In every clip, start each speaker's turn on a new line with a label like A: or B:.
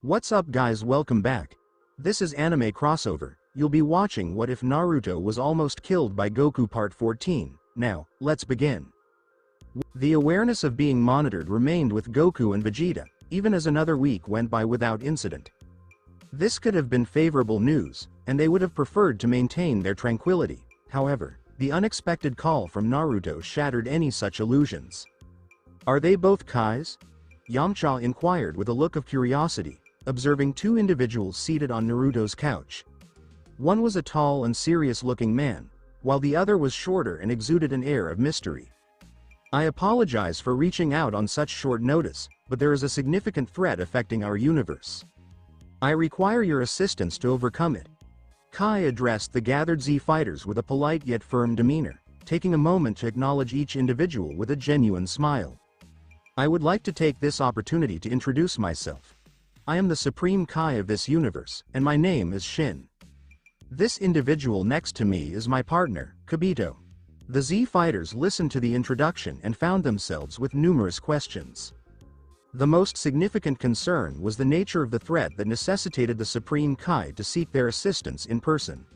A: What's up guys, welcome back. This is Anime Crossover. You'll be watching What If Naruto Was Almost Killed by Goku Part 14. Now, let's begin. The awareness of being monitored remained with Goku and Vegeta, even as another week went by without incident. This could have been favorable news, and they would have preferred to maintain their tranquility. However, the unexpected call from Naruto shattered any such illusions. Are they both Kais? Yamcha inquired with a look of curiosity, observing two individuals seated on Naruto's couch. One was a tall and serious-looking man, while the other was shorter and exuded an air of mystery. I apologize for reaching out on such short notice, but there is a significant threat affecting our universe. I require your assistance to overcome it. Kai addressed the gathered Z fighters with a polite yet firm demeanor, taking a moment to acknowledge each individual with a genuine smile. I would like to take this opportunity to introduce myself. I am the Supreme Kai of this universe, and my name is Shin. This individual next to me is my partner, Kibito. The Z fighters listened to the introduction and found themselves with numerous questions. The most significant concern was the nature of the threat that necessitated the Supreme Kai to seek their assistance in person.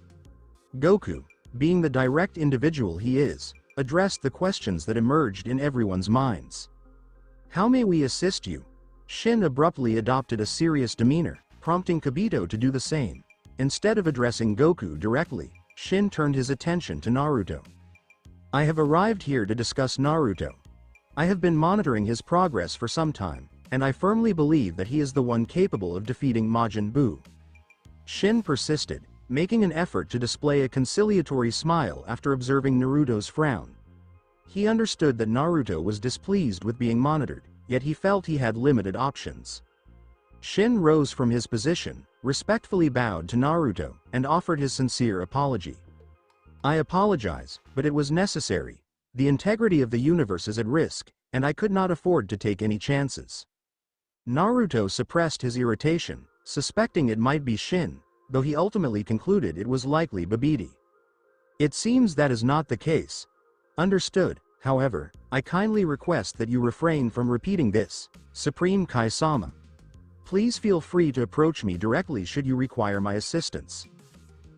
A: Goku, being the direct individual he is, addressed the questions that emerged in everyone's minds. How may we assist you? Shin abruptly adopted a serious demeanor, prompting Kibito to do the same. Instead of addressing Goku directly, Shin turned his attention to Naruto. I have arrived here to discuss Naruto. I have been monitoring his progress for some time, and I firmly believe that he is the one capable of defeating Majin Buu. Shin persisted, making an effort to display a conciliatory smile after observing Naruto's frown. He understood that Naruto was displeased with being monitored, yet he felt he had limited options. Shin rose from his position, respectfully bowed to Naruto, and offered his sincere apology. I apologize, but it was necessary. The integrity of the universe is at risk, and I could not afford to take any chances. Naruto suppressed his irritation, suspecting it might be Shin, though he ultimately concluded it was likely Babidi. It seems that is not the case. Understood. However, I kindly request that you refrain from repeating this, Supreme Kai-sama. Please feel free to approach me directly should you require my assistance.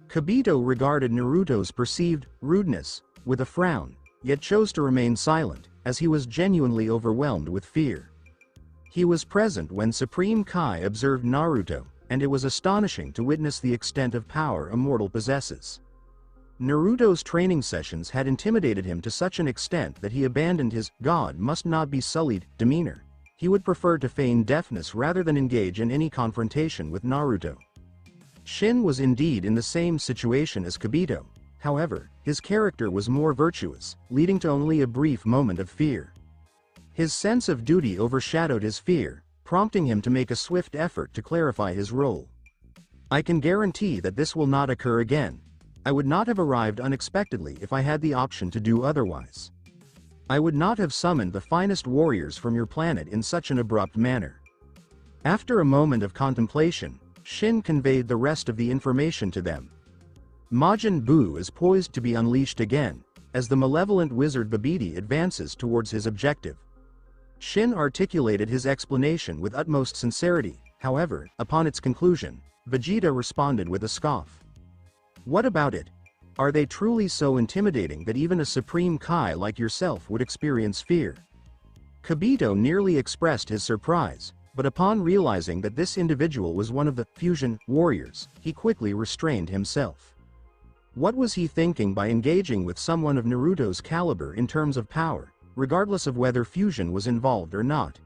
A: Kibito regarded Naruto's perceived rudeness with a frown, yet chose to remain silent, as he was genuinely overwhelmed with fear. He was present when Supreme Kai observed Naruto, and it was astonishing to witness the extent of power a mortal possesses. Naruto's training sessions had intimidated him to such an extent that he abandoned his "God must not be sullied" demeanor. He would prefer to feign deafness rather than engage in any confrontation with Naruto. Shin was indeed in the same situation as Kibito. However, his character was more virtuous, leading to only a brief moment of fear. His sense of duty overshadowed his fear, prompting him to make a swift effort to clarify his role. I can guarantee that this will not occur again. I would not have arrived unexpectedly if I had the option to do otherwise. I would not have summoned the finest warriors from your planet in such an abrupt manner. After a moment of contemplation, Shin conveyed the rest of the information to them. Majin Buu is poised to be unleashed again, as the malevolent wizard Babidi advances towards his objective. Shin articulated his explanation with utmost sincerity. However, upon its conclusion, Vegeta responded with a scoff. What about it? Are they truly so intimidating that even a Supreme Kai like yourself would experience fear? Kibito nearly expressed his surprise, but upon realizing that this individual was one of the fusion warriors, he quickly restrained himself. What was he thinking by engaging with someone of Naruto's caliber in terms of power, regardless of whether fusion was involved or not?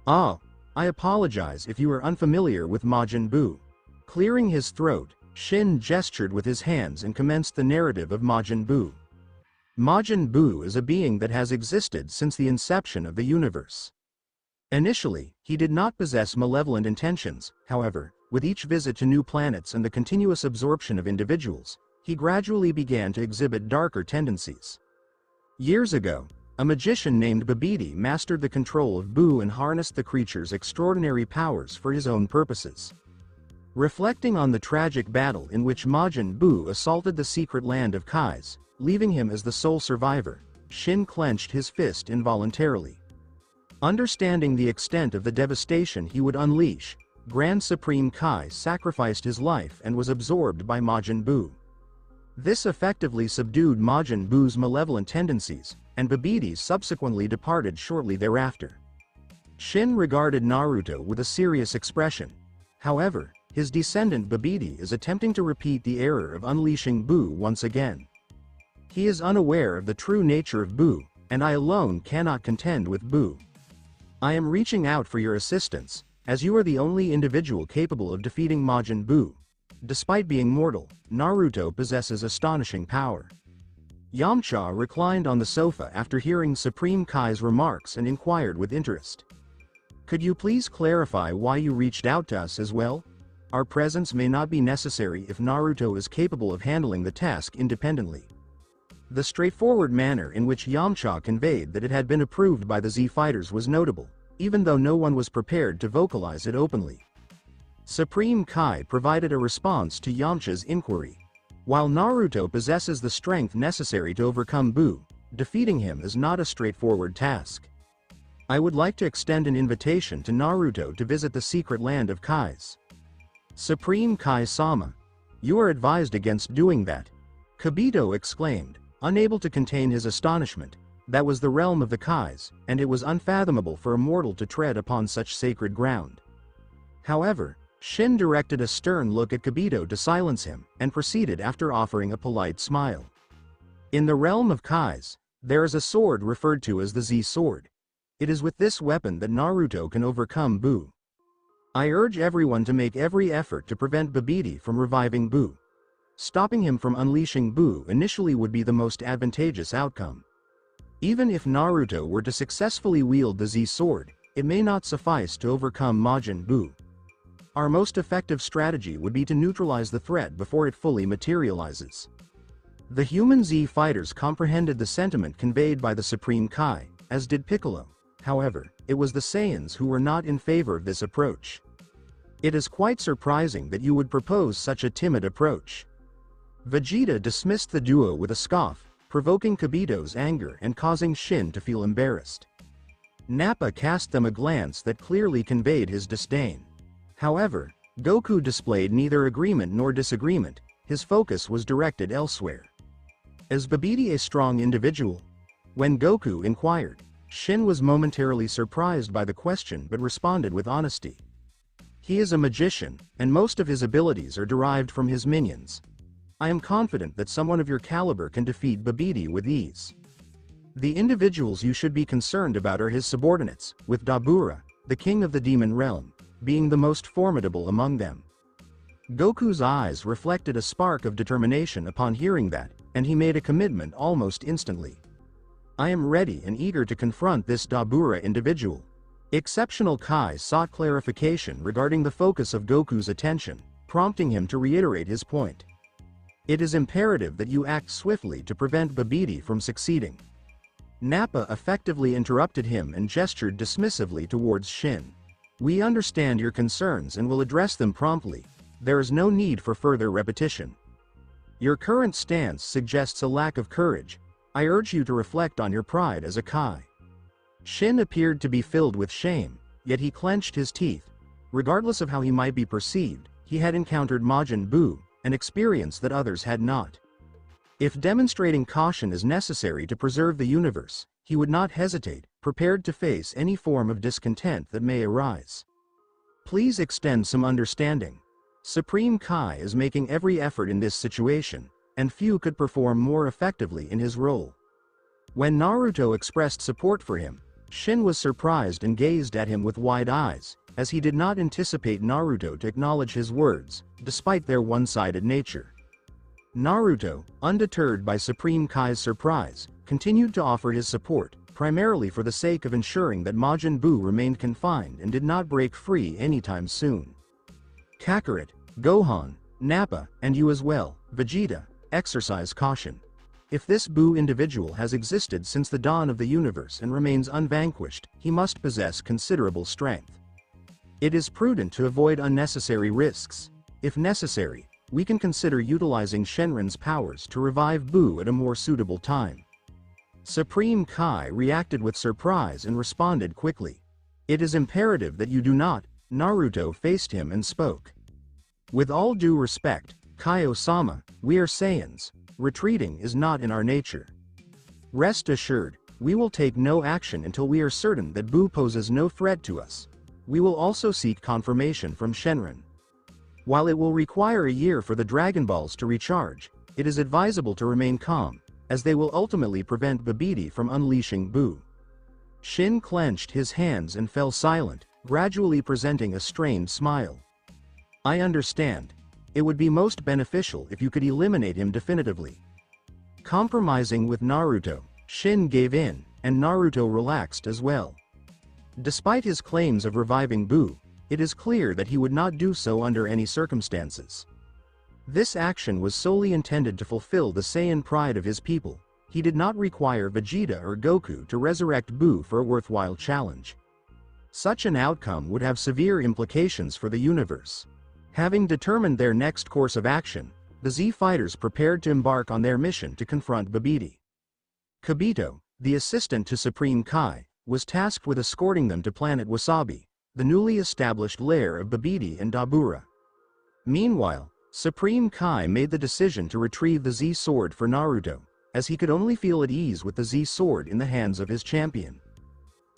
A: Ah, I apologize if you are unfamiliar with Majin Buu. Clearing his throat, Shin gestured with his hands and commenced the narrative of Majin Buu. Majin Buu is a being that has existed since the inception of the universe. Initially, he did not possess malevolent intentions. However, with each visit to new planets and the continuous absorption of individuals, he gradually began to exhibit darker tendencies. Years ago, a magician named Babidi mastered the control of Buu and harnessed the creature's extraordinary powers for his own purposes. Reflecting on the tragic battle in which Majin Buu assaulted the secret land of Kais, leaving him as the sole survivor, Shin clenched his fist involuntarily. Understanding the extent of the devastation he would unleash, Grand Supreme Kai sacrificed his life and was absorbed by Majin Buu. This effectively subdued Majin Buu's malevolent tendencies, and Babidi subsequently departed shortly thereafter. Shin regarded Naruto with a serious expression. However, his descendant Babidi is attempting to repeat the error of unleashing Buu once again. He is unaware of the true nature of Buu, and I alone cannot contend with Buu. I am reaching out for your assistance, as you are the only individual capable of defeating Majin Buu. Despite being mortal, Naruto possesses astonishing power. Yamcha reclined on the sofa after hearing Supreme Kai's remarks and inquired with interest. Could you please clarify why you reached out to us as well? Our presence may not be necessary if Naruto is capable of handling the task independently. The straightforward manner in which Yamcha conveyed that it had been approved by the Z fighters was notable, even though no one was prepared to vocalize it openly. Supreme Kai provided a response to Yamcha's inquiry. While Naruto possesses the strength necessary to overcome Buu, defeating him is not a straightforward task. I would like to extend an invitation to Naruto to visit the secret land of Kais. Supreme Kai-sama, you are advised against doing that. Kibito exclaimed, unable to contain his astonishment. That was the realm of the Kais, and it was unfathomable for a mortal to tread upon such sacred ground. However, Shin directed a stern look at Kibito to silence him, and proceeded after offering a polite smile. In the realm of Kais, there is a sword referred to as the Z sword. It is with this weapon that Naruto can overcome Buu. I urge everyone to make every effort to prevent Babidi from reviving Buu. Stopping him from unleashing Buu initially would be the most advantageous outcome. Even if Naruto were to successfully wield the Z sword, it may not suffice to overcome Majin Buu. Our most effective strategy would be to neutralize the threat before it fully materializes. The human Z fighters comprehended the sentiment conveyed by the Supreme Kai, as did Piccolo. However, it was the Saiyans who were not in favor of this approach. It is quite surprising that you would propose such a timid approach. Vegeta dismissed the duo with a scoff, provoking Kibito's anger and causing Shin to feel embarrassed. Nappa cast them a glance that clearly conveyed his disdain. However, Goku displayed neither agreement nor disagreement, his focus was directed elsewhere. Is Babidi a strong individual? When Goku inquired, Shin was momentarily surprised by the question but responded with honesty. He is a magician, and most of his abilities are derived from his minions. I am confident that someone of your caliber can defeat Babidi with ease. The individuals you should be concerned about are his subordinates, with Dabura, the king of the demon realm, being the most formidable among them. Goku's eyes reflected a spark of determination upon hearing that, and he made a commitment almost instantly. I am ready and eager to confront this Dabura individual. Exceptional Kai sought clarification regarding the focus of Goku's attention, prompting him to reiterate his point. It is imperative that you act swiftly to prevent Babidi from succeeding. Nappa effectively interrupted him and gestured dismissively towards Shin. We understand your concerns and will address them promptly. There is no need for further repetition. Your current stance suggests a lack of courage. I urge you to reflect on your pride as a Kai. Shin appeared to be filled with shame, yet he clenched his teeth. Regardless of how he might be perceived, he had encountered Majin Buu, an experience that others had not. If demonstrating caution is necessary to preserve the universe, he would not hesitate, prepared to face any form of discontent that may arise. Please extend some understanding. Supreme Kai is making every effort in this situation, and few could perform more effectively in his role. When Naruto expressed support for him, Shin was surprised and gazed at him with wide eyes, as he did not anticipate Naruto to acknowledge his words, despite their one-sided nature. Naruto, undeterred by Supreme Kai's surprise, continued to offer his support, primarily for the sake of ensuring that Majin Buu remained confined and did not break free anytime soon. Kakarot, Gohan, Nappa, and you as well, Vegeta, exercise caution. If this Buu individual has existed since the dawn of the universe and remains unvanquished, he must possess considerable strength. It is prudent to avoid unnecessary risks. If necessary, we can consider utilizing Shenron's powers to revive Buu at a more suitable time. Supreme Kai reacted with surprise and responded quickly. It is imperative that you do not. Naruto faced him and spoke. With all due respect, Kaio-sama, we are Saiyans. Retreating is not in our nature. Rest assured, we will take no action until we are certain that Buu poses no threat to us. We will also seek confirmation from Shenron. While it will require a year for the Dragon Balls to recharge, it is advisable to remain calm, as they will ultimately prevent Babidi from unleashing Buu. Shin clenched his hands and fell silent, gradually presenting a strained smile. I understand. It would be most beneficial if you could eliminate him definitively. Compromising with Naruto, Shin gave in, and Naruto relaxed as well. Despite his claims of reviving Buu, it is clear that he would not do so under any circumstances. This action was solely intended to fulfill the Saiyan pride of his people. He did not require Vegeta or Goku to resurrect Buu for a worthwhile challenge. Such an outcome would have severe implications for the universe. Having determined their next course of action, the Z fighters prepared to embark on their mission to confront Babidi. Kibito, the assistant to Supreme Kai, was tasked with escorting them to planet Wasabi, the newly established lair of Babidi and Dabura. Meanwhile, Supreme Kai made the decision to retrieve the Z sword for Naruto, as he could only feel at ease with the Z sword in the hands of his champion.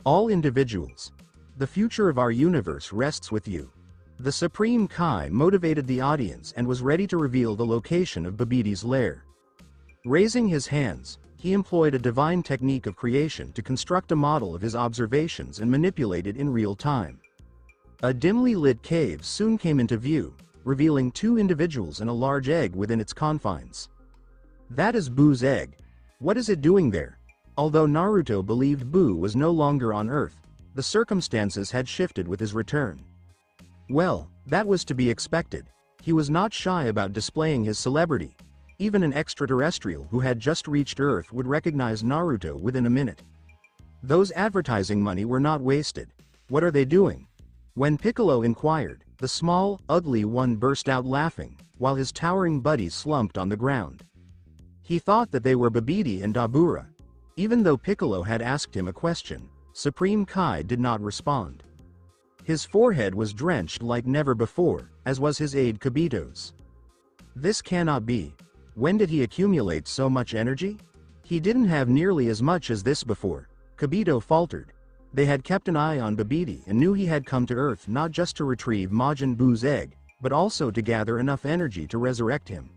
A: All individuals. The future of our universe rests with you. The Supreme Kai motivated the audience and was ready to reveal the location of Babidi's lair. Raising his hands, he employed a divine technique of creation to construct a model of his observations and manipulate it in real time. A dimly lit cave soon came into view, revealing two individuals and a large egg within its confines. That is Buu's egg. What is it doing there? Although Naruto believed Buu was no longer on Earth, the circumstances had shifted with his return. Well, that was to be expected. He was not shy about displaying his celebrity. Even an extraterrestrial who had just reached Earth would recognize Naruto within a minute. Those advertising money were not wasted. What are they doing? When Piccolo inquired, the small, ugly one burst out laughing, while his towering buddies slumped on the ground. He thought that they were Babidi and Dabura. Even though Piccolo had asked him a question, Supreme Kai did not respond. His forehead was drenched like never before, as was his aide Kibito's. This cannot be. When did he accumulate so much energy? He didn't have nearly as much as this before, Kibito faltered. They had kept an eye on Babidi and knew he had come to Earth not just to retrieve Majin Buu's egg, but also to gather enough energy to resurrect him.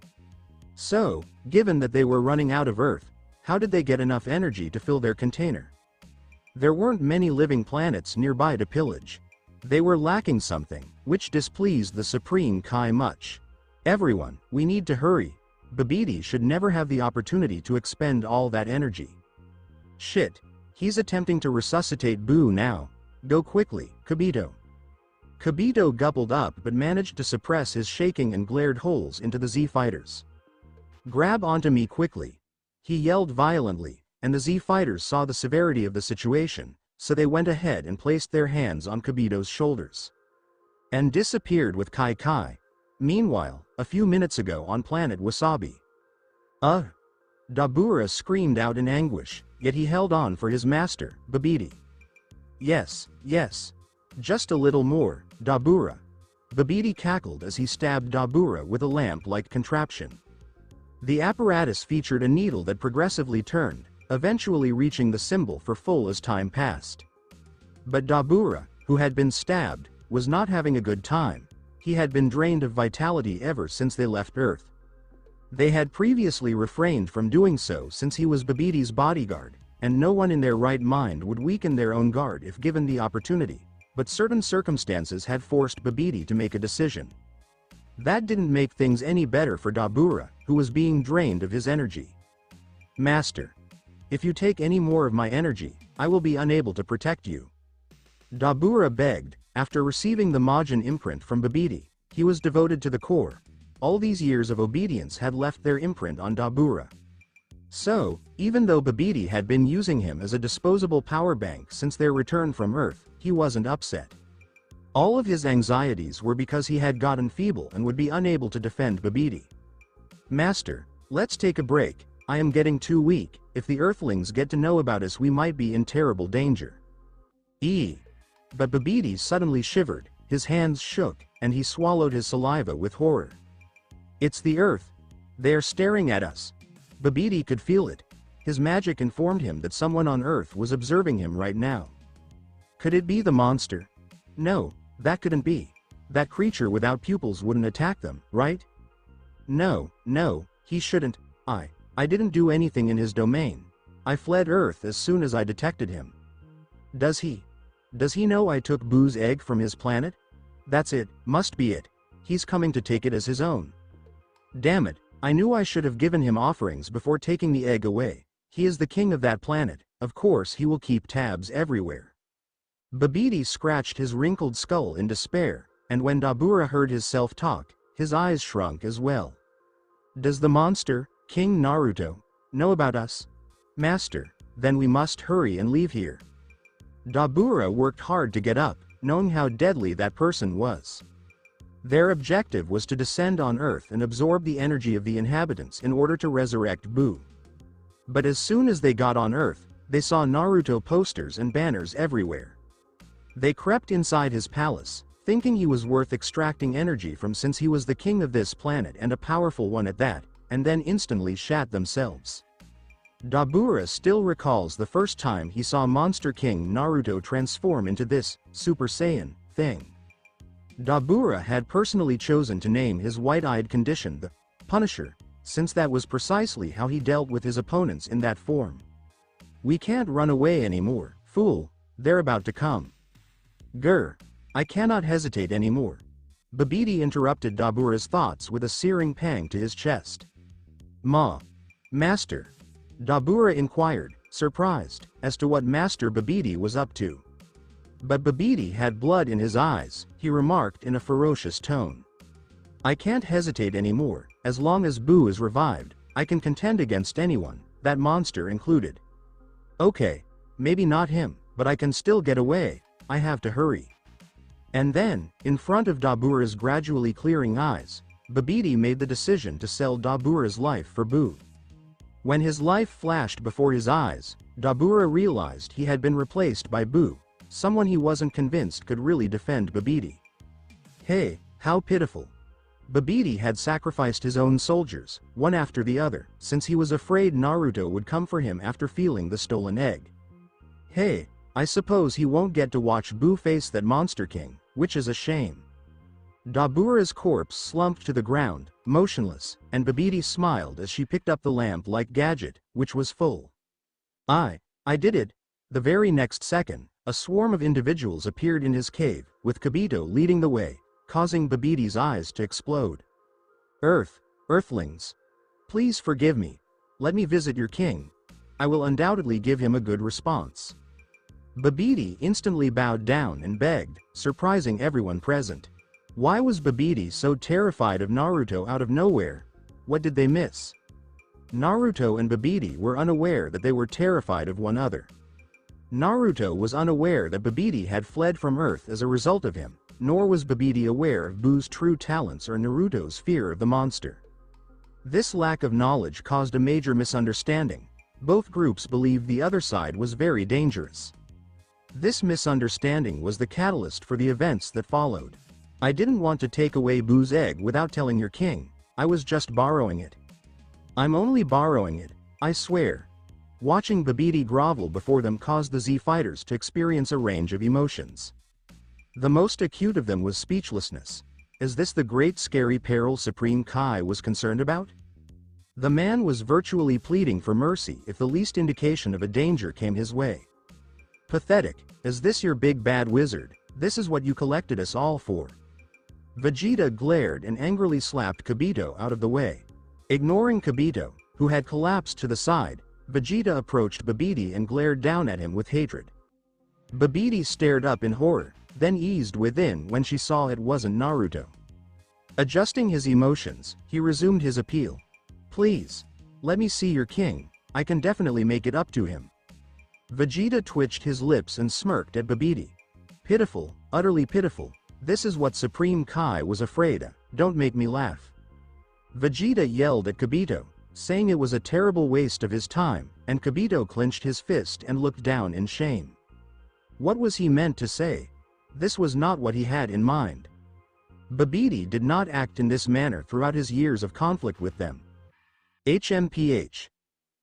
A: So, given that they were running out of Earth, how did they get enough energy to fill their container? There weren't many living planets nearby to pillage. They were lacking something, which displeased the Supreme Kai much. Everyone, we need to hurry. Babidi should never have the opportunity to expend all that energy. Shit. He's attempting to resuscitate Buu now. Go quickly, Kibito. Kibito gulped up but managed to suppress his shaking and glared holes into the Z fighters. Grab onto me quickly. He yelled violently, and the Z fighters saw the severity of the situation, so they went ahead and placed their hands on Kibito's shoulders. And disappeared with Kai. Meanwhile, a few minutes ago on planet Wasabi. Dabura screamed out in anguish, yet he held on for his master, Babidi. Yes. Just a little more, Dabura. Babidi cackled as he stabbed Dabura with a lamp-like contraption. The apparatus featured a needle that progressively turned, eventually reaching the symbol for full as time passed. But Dabura, who had been stabbed, was not having a good time. He had been drained of vitality ever since they left Earth. They had previously refrained from doing so since he was Babidi's bodyguard, and no one in their right mind would weaken their own guard if given the opportunity, but certain circumstances had forced Babidi to make a decision. That didn't make things any better for Dabura, who was being drained of his energy. Master. If you take any more of my energy, I will be unable to protect you. Dabura begged. After receiving the Majin imprint from Babidi, he was devoted to the core. All these years of obedience had left their imprint on Dabura. So, even though Babidi had been using him as a disposable power bank since their return from Earth, he wasn't upset. All of his anxieties were because he had gotten feeble and would be unable to defend Babidi. Master, let's take a break. I am getting too weak. If the Earthlings get to know about us, we might be in terrible danger. But Babidi suddenly shivered, His hands shook, and he swallowed his saliva with horror. It's the Earth. They are staring at us. Babidi could feel it. His magic informed him that someone on Earth was observing him right now. Could it be the monster? No, that couldn't be. That creature without pupils wouldn't attack them, right? No, he shouldn't. I didn't do anything in his domain. I fled Earth as soon as I detected him. Does he know I took Boo's egg from his planet? That's it, must be it. He's coming to take it as his own. Damn it, I knew I should have given him offerings before taking the egg away. He is the king of that planet, of course he will keep tabs everywhere. Babidi scratched his wrinkled skull in despair, and when Dabura heard his self-talk, his eyes shrunk as well. Does the monster, King Naruto, know about us? Master, then we must hurry and leave here. Dabura worked hard to get up, knowing how deadly that person was. Their objective was to descend on Earth and absorb the energy of the inhabitants in order to resurrect Boo. But as soon as they got on Earth, they saw Naruto posters and banners everywhere. They crept inside his palace, thinking he was worth extracting energy from since he was the king of this planet and a powerful one at that, and then instantly shat themselves. Dabura still recalls the first time he saw Monster King Naruto transform into this Super Saiyan thing. Dabura had personally chosen to name his white-eyed condition the Punisher, since that was precisely how he dealt with his opponents in that form. We can't run away anymore, fool, they're about to come. Grr, I cannot hesitate anymore. Babidi interrupted Dabura's thoughts with a searing pang to his chest. Master? Dabura inquired, surprised, as to what Master Babidi was up to. But Babidi had blood in his eyes, he remarked in a ferocious tone. I can't hesitate anymore, as long as Boo is revived, I can contend against anyone, that monster included. Okay, maybe not him, but I can still get away, I have to hurry. And then, in front of Dabura's gradually clearing eyes, Babidi made the decision to sell Dabura's life for Boo. When his life flashed before his eyes, Dabura realized he had been replaced by Boo, someone he wasn't convinced could really defend Babidi. Hey, how pitiful. Babidi had sacrificed his own soldiers, one after the other, since he was afraid Naruto would come for him after feeling the stolen egg. Hey, I suppose he won't get to watch Boo face that Monster King, which is a shame. Dabura's corpse slumped to the ground, motionless, and Babidi smiled as she picked up the lamp-like gadget, which was full. I did it. The very next second, a swarm of individuals appeared in his cave, with Kibito leading the way, causing Babidi's eyes to explode. Earthlings. Please forgive me. Let me visit your king. I will undoubtedly give him a good response. Babidi instantly bowed down and begged, surprising everyone present. Why was Babidi so terrified of Naruto out of nowhere? What did they miss? Naruto and Babidi were unaware that they were terrified of one another. Naruto was unaware that Babidi had fled from Earth as a result of him, nor was Babidi aware of Boo's true talents or Naruto's fear of the monster. This lack of knowledge caused a major misunderstanding. Both groups believed the other side was very dangerous. This misunderstanding was the catalyst for the events that followed. I didn't want to take away Boo's egg without telling your king. I was just borrowing it. I'm only borrowing it, I swear. Watching Babidi grovel before them caused the Z fighters to experience a range of emotions. The most acute of them was speechlessness. Is this the great scary peril Supreme Kai was concerned about? The man was virtually pleading for mercy if the least indication of a danger came his way. Pathetic, is this your big bad wizard? This is what you collected us all for. Vegeta glared and angrily slapped Kibito out of the way. Ignoring Kibito, who had collapsed to the side, Vegeta approached Babidi and glared down at him with hatred. Babidi stared up in horror, then eased within when she saw it wasn't Naruto. Adjusting his emotions, he resumed his appeal. Please, let me see your king, I can definitely make it up to him. Vegeta twitched his lips and smirked at Babidi. Pitiful, utterly pitiful, this is what Supreme Kai was afraid of, don't make me laugh. Vegeta yelled at Kibito, saying it was a terrible waste of his time, and Kibito clenched his fist and looked down in shame. What was he meant to say? this was not what he had in mind. Babidi did not act in this manner throughout his years of conflict with them. HMPH.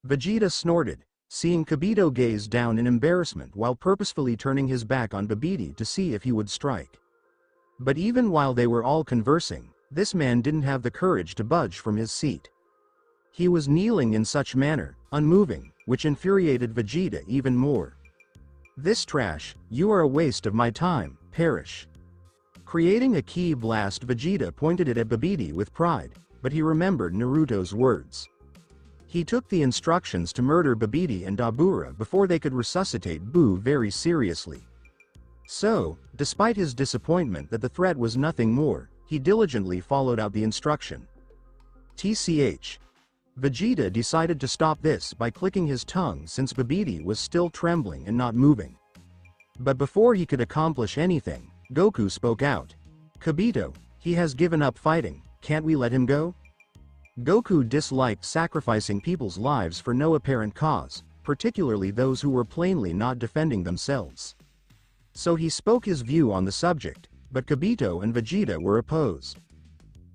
A: Vegeta snorted, seeing Kibito gaze down in embarrassment while purposefully turning his back on Babidi to see if he would strike. But even while they were all conversing, this man didn't have the courage to budge from his seat. He was kneeling in such manner, unmoving, which infuriated Vegeta even more. This trash, you are a waste of my time, perish. Creating a ki blast, Vegeta pointed it at Babidi with pride, but he remembered Naruto's words. He took the instructions to murder Babidi and Dabura before they could resuscitate Buu very seriously. So, despite his disappointment that the threat was nothing more, he diligently followed out the instruction. TCH. Vegeta decided to stop this by clicking his tongue since Babidi was still trembling and not moving. But before he could accomplish anything, Goku spoke out. Kibito, he has given up fighting, can't we let him go? Goku disliked sacrificing people's lives for no apparent cause, particularly those who were plainly not defending themselves. So he spoke his view on the subject, but Kibito and Vegeta were opposed.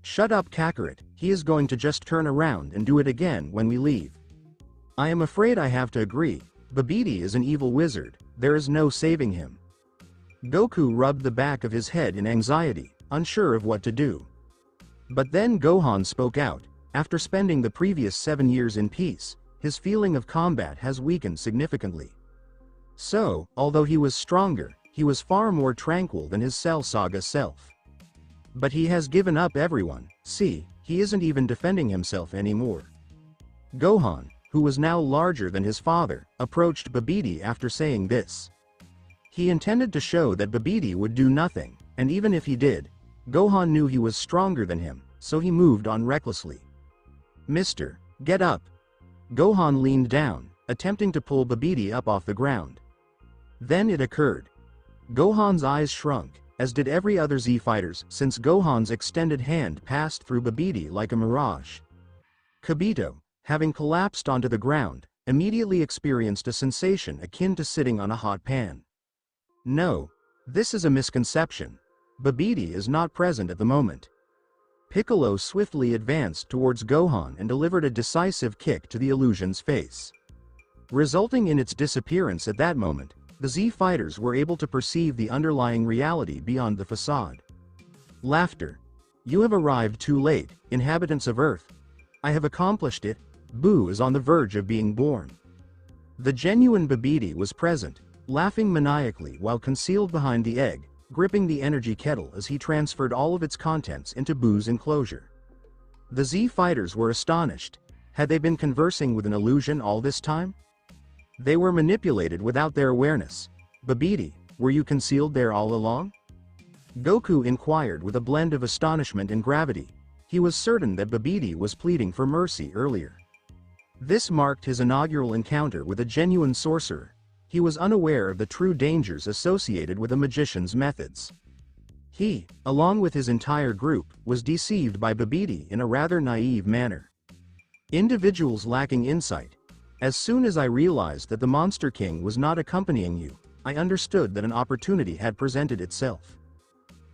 A: Shut up Kakarot, he is going to just turn around and do it again when we leave. I am afraid I have to agree, Babidi is an evil wizard, there is no saving him. Goku rubbed the back of his head in anxiety, unsure of what to do. But then Gohan spoke out, after spending the previous 7 years in peace, his feeling of combat has weakened significantly. So, although he was stronger, he was far more tranquil than his Cell Saga self. But he has given up everyone, see, he isn't even defending himself anymore. Gohan, who was now larger than his father, approached Babidi after saying this. He intended to show that Babidi would do nothing, and even if he did, Gohan knew he was stronger than him, so he moved on recklessly. Mister, get up. Gohan leaned down, attempting to pull Babidi up off the ground. Then it occurred. Gohan's eyes shrunk, as did every other Z fighter's, since Gohan's extended hand passed through Babidi like a mirage. Kibito, having collapsed onto the ground, immediately experienced a sensation akin to sitting on a hot pan. No, this is a misconception. Babidi is not present at the moment. Piccolo swiftly advanced towards Gohan and delivered a decisive kick to the illusion's face. Resulting in its disappearance at that moment, the Z fighters were able to perceive the underlying reality beyond the facade. Laughter. You have arrived too late, inhabitants of Earth. I have accomplished it. Buu is on the verge of being born. The genuine Babidi was present, laughing maniacally while concealed behind the egg, gripping the energy kettle as he transferred all of its contents into Buu's enclosure. The Z fighters were astonished. Had they been conversing with an illusion all this time? They were manipulated without their awareness. Babidi, were you concealed there all along? Goku inquired with a blend of astonishment and gravity. He was certain that Babidi was pleading for mercy earlier. This marked his inaugural encounter with a genuine sorcerer. He was unaware of the true dangers associated with a magician's methods. He, along with his entire group, was deceived by Babidi in a rather naive manner. Individuals lacking insight. As soon as I realized that the Monster King was not accompanying you, I understood that an opportunity had presented itself.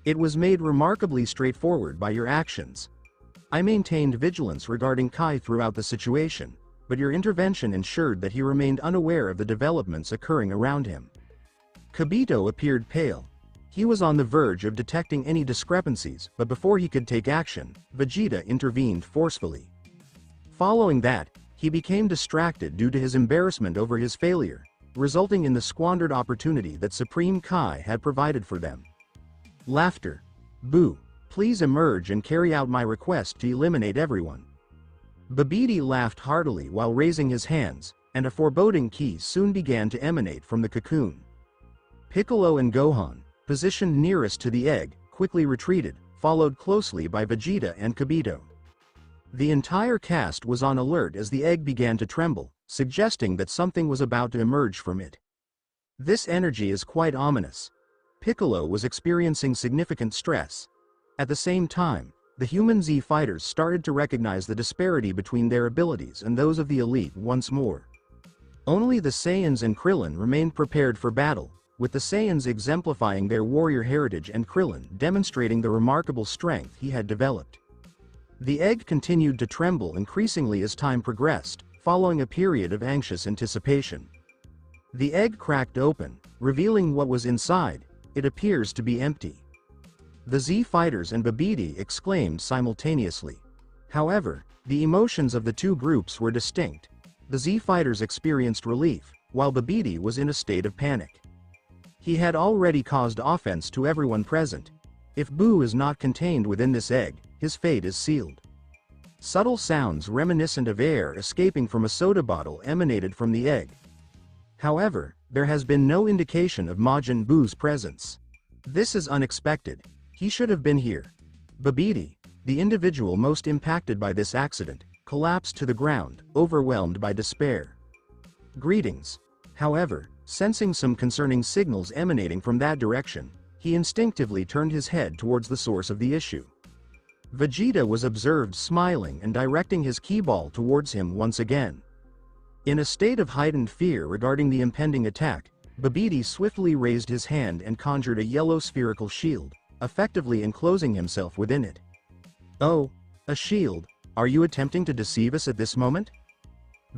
A: It was made remarkably straightforward by your actions. I maintained vigilance regarding Kai throughout the situation, but your intervention ensured that he remained unaware of the developments occurring around him. Kibito appeared pale. He was on the verge of detecting any discrepancies, but before he could take action, Vegeta intervened forcefully. Following that, he became distracted due to his embarrassment over his failure, resulting in the squandered opportunity that Supreme Kai had provided for them. Laughter. Buu, please emerge and carry out my request to eliminate everyone. Babidi laughed heartily while raising his hands, and a foreboding ki soon began to emanate from the cocoon. Piccolo and Gohan, positioned nearest to the egg, quickly retreated, followed closely by Vegeta and Kibito. The entire cast was on alert as the egg began to tremble, suggesting that something was about to emerge from it. This energy is quite ominous. Piccolo was experiencing significant stress. At the same time, the human Z fighters started to recognize the disparity between their abilities and those of the elite once more. Only the Saiyans and Krillin remained prepared for battle, with the Saiyans exemplifying their warrior heritage and Krillin demonstrating the remarkable strength he had developed. The egg continued to tremble increasingly as time progressed, following a period of anxious anticipation. The egg cracked open, revealing what was inside. It appears to be empty. The Z fighters and Babidi exclaimed simultaneously. However, the emotions of the two groups were distinct. The Z fighters experienced relief, while Babidi was in a state of panic. He had already caused offense to everyone present. If Boo is not contained within this egg, his fate is sealed. Subtle sounds reminiscent of air escaping from a soda bottle emanated from the egg. However, there has been no indication of Majin Buu's presence. This is unexpected. He should have been here. Babidi, the individual most impacted by this accident, collapsed to the ground, overwhelmed by despair. Greetings. However, sensing some concerning signals emanating from that direction, he instinctively turned his head towards the source of the issue. Vegeta was observed smiling and directing his ki ball towards him once again. In a state of heightened fear regarding the impending attack, Babidi swiftly raised his hand and conjured a yellow spherical shield, effectively enclosing himself within it. Oh, a shield, are you attempting to deceive us at this moment?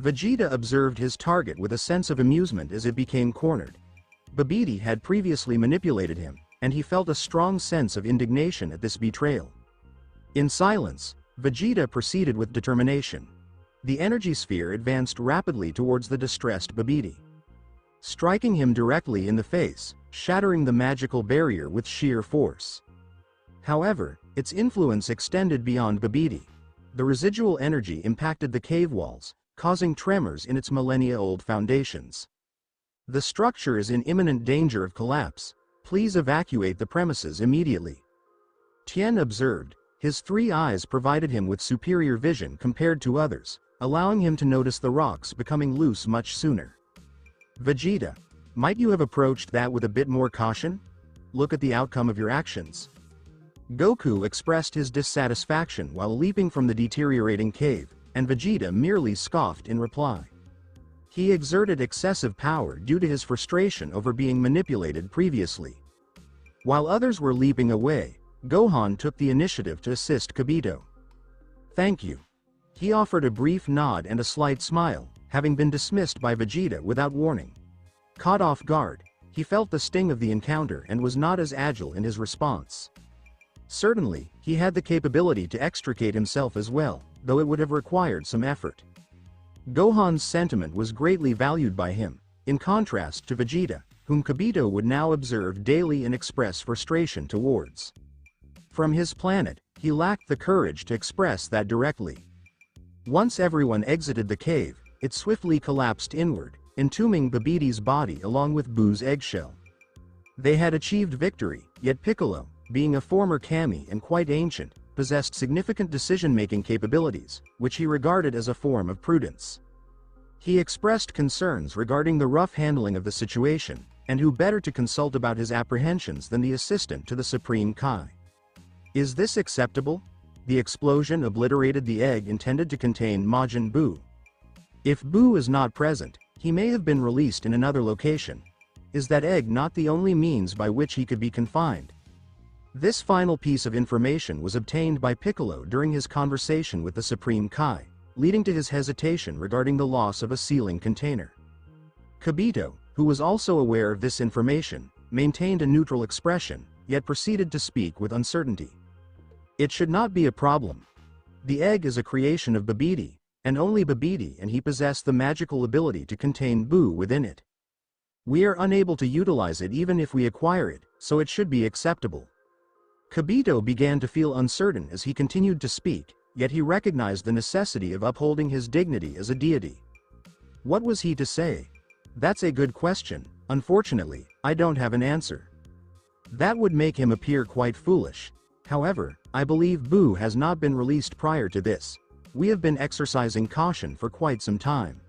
A: Vegeta observed his target with a sense of amusement as it became cornered. Babidi had previously manipulated him, and he felt a strong sense of indignation at this betrayal. In silence, Vegeta proceeded with determination. The energy sphere advanced rapidly towards the distressed Babidi, striking him directly in the face, shattering the magical barrier with sheer force. However, its influence extended beyond Babidi. The residual energy impacted the cave walls, causing tremors in its millennia-old foundations. The structure is in imminent danger of collapse. Please evacuate the premises immediately. Tien observed. His 3 eyes provided him with superior vision compared to others, allowing him to notice the rocks becoming loose much sooner. Vegeta, might you have approached that with a bit more caution? Look at the outcome of your actions. Goku expressed his dissatisfaction while leaping from the deteriorating cave, and Vegeta merely scoffed in reply. He exerted excessive power due to his frustration over being manipulated previously. While others were leaping away, Gohan took the initiative to assist Kibito. Thank you. He offered a brief nod and a slight smile, having been dismissed by Vegeta without warning. Caught off guard, he felt the sting of the encounter and was not as agile in his response. Certainly, he had the capability to extricate himself as well, though it would have required some effort. Gohan's sentiment was greatly valued by him, in contrast to Vegeta, whom Kibito would now observe daily and express frustration towards. From his planet, he lacked the courage to express that directly. Once everyone exited the cave, it swiftly collapsed inward, entombing Babidi's body along with Buu's eggshell. They had achieved victory, yet Piccolo, being a former Kami and quite ancient, possessed significant decision-making capabilities, which he regarded as a form of prudence. He expressed concerns regarding the rough handling of the situation, and who better to consult about his apprehensions than the assistant to the Supreme Kai. Is this acceptable? The explosion obliterated the egg intended to contain Majin Buu. If Buu is not present, he may have been released in another location. Is that egg not the only means by which he could be confined? This final piece of information was obtained by Piccolo during his conversation with the Supreme Kai, leading to his hesitation regarding the loss of a sealing container. Kibito, who was also aware of this information, maintained a neutral expression, yet proceeded to speak with uncertainty. It should not be a problem. The egg is a creation of Babidi, and only Babidi and he possess the magical ability to contain Buu within it. We are unable to utilize it even if we acquire it, so it should be acceptable. Kibito began to feel uncertain as he continued to speak, yet he recognized the necessity of upholding his dignity as a deity. What was he to say? That's a good question. Unfortunately, I don't have an answer. That would make him appear quite foolish. However, I believe Buu has not been released prior to this. We have been exercising caution for quite some time.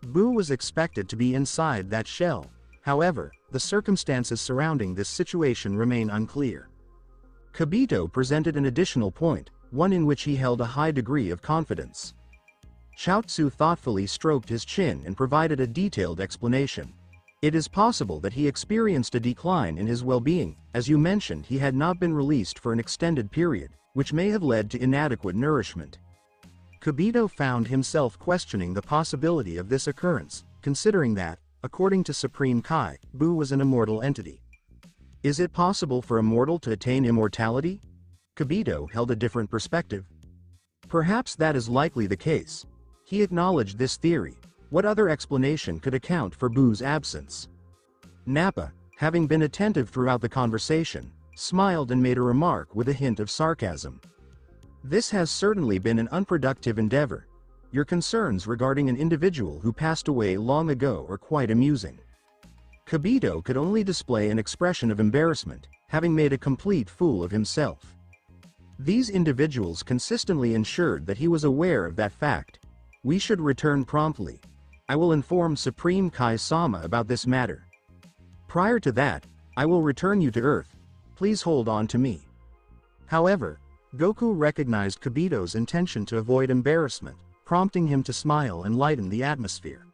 A: Buu was expected to be inside that shell. However, the circumstances surrounding this situation remain unclear. Kibito presented an additional point, one in which he held a high degree of confidence. Chaozu thoughtfully stroked his chin and provided a detailed explanation. It is possible that he experienced a decline in his well-being, as you mentioned he had not been released for an extended period, which may have led to inadequate nourishment. Kibito found himself questioning the possibility of this occurrence, considering that, according to Supreme Kai, Buu was an immortal entity. Is it possible for a mortal to attain immortality? Kibito held a different perspective. Perhaps that is likely the case. He acknowledged this theory. What other explanation could account for Buu's absence? Nappa, having been attentive throughout the conversation, smiled and made a remark with a hint of sarcasm. This has certainly been an unproductive endeavor. Your concerns regarding an individual who passed away long ago are quite amusing. Kibito could only display an expression of embarrassment, having made a complete fool of himself. These individuals consistently ensured that he was aware of that fact. We should return promptly. I will inform Supreme Kai-sama about this matter. Prior to that, I will return you to Earth. Please hold on to me. However, Goku recognized Kibito's intention to avoid embarrassment, prompting him to smile and lighten the atmosphere.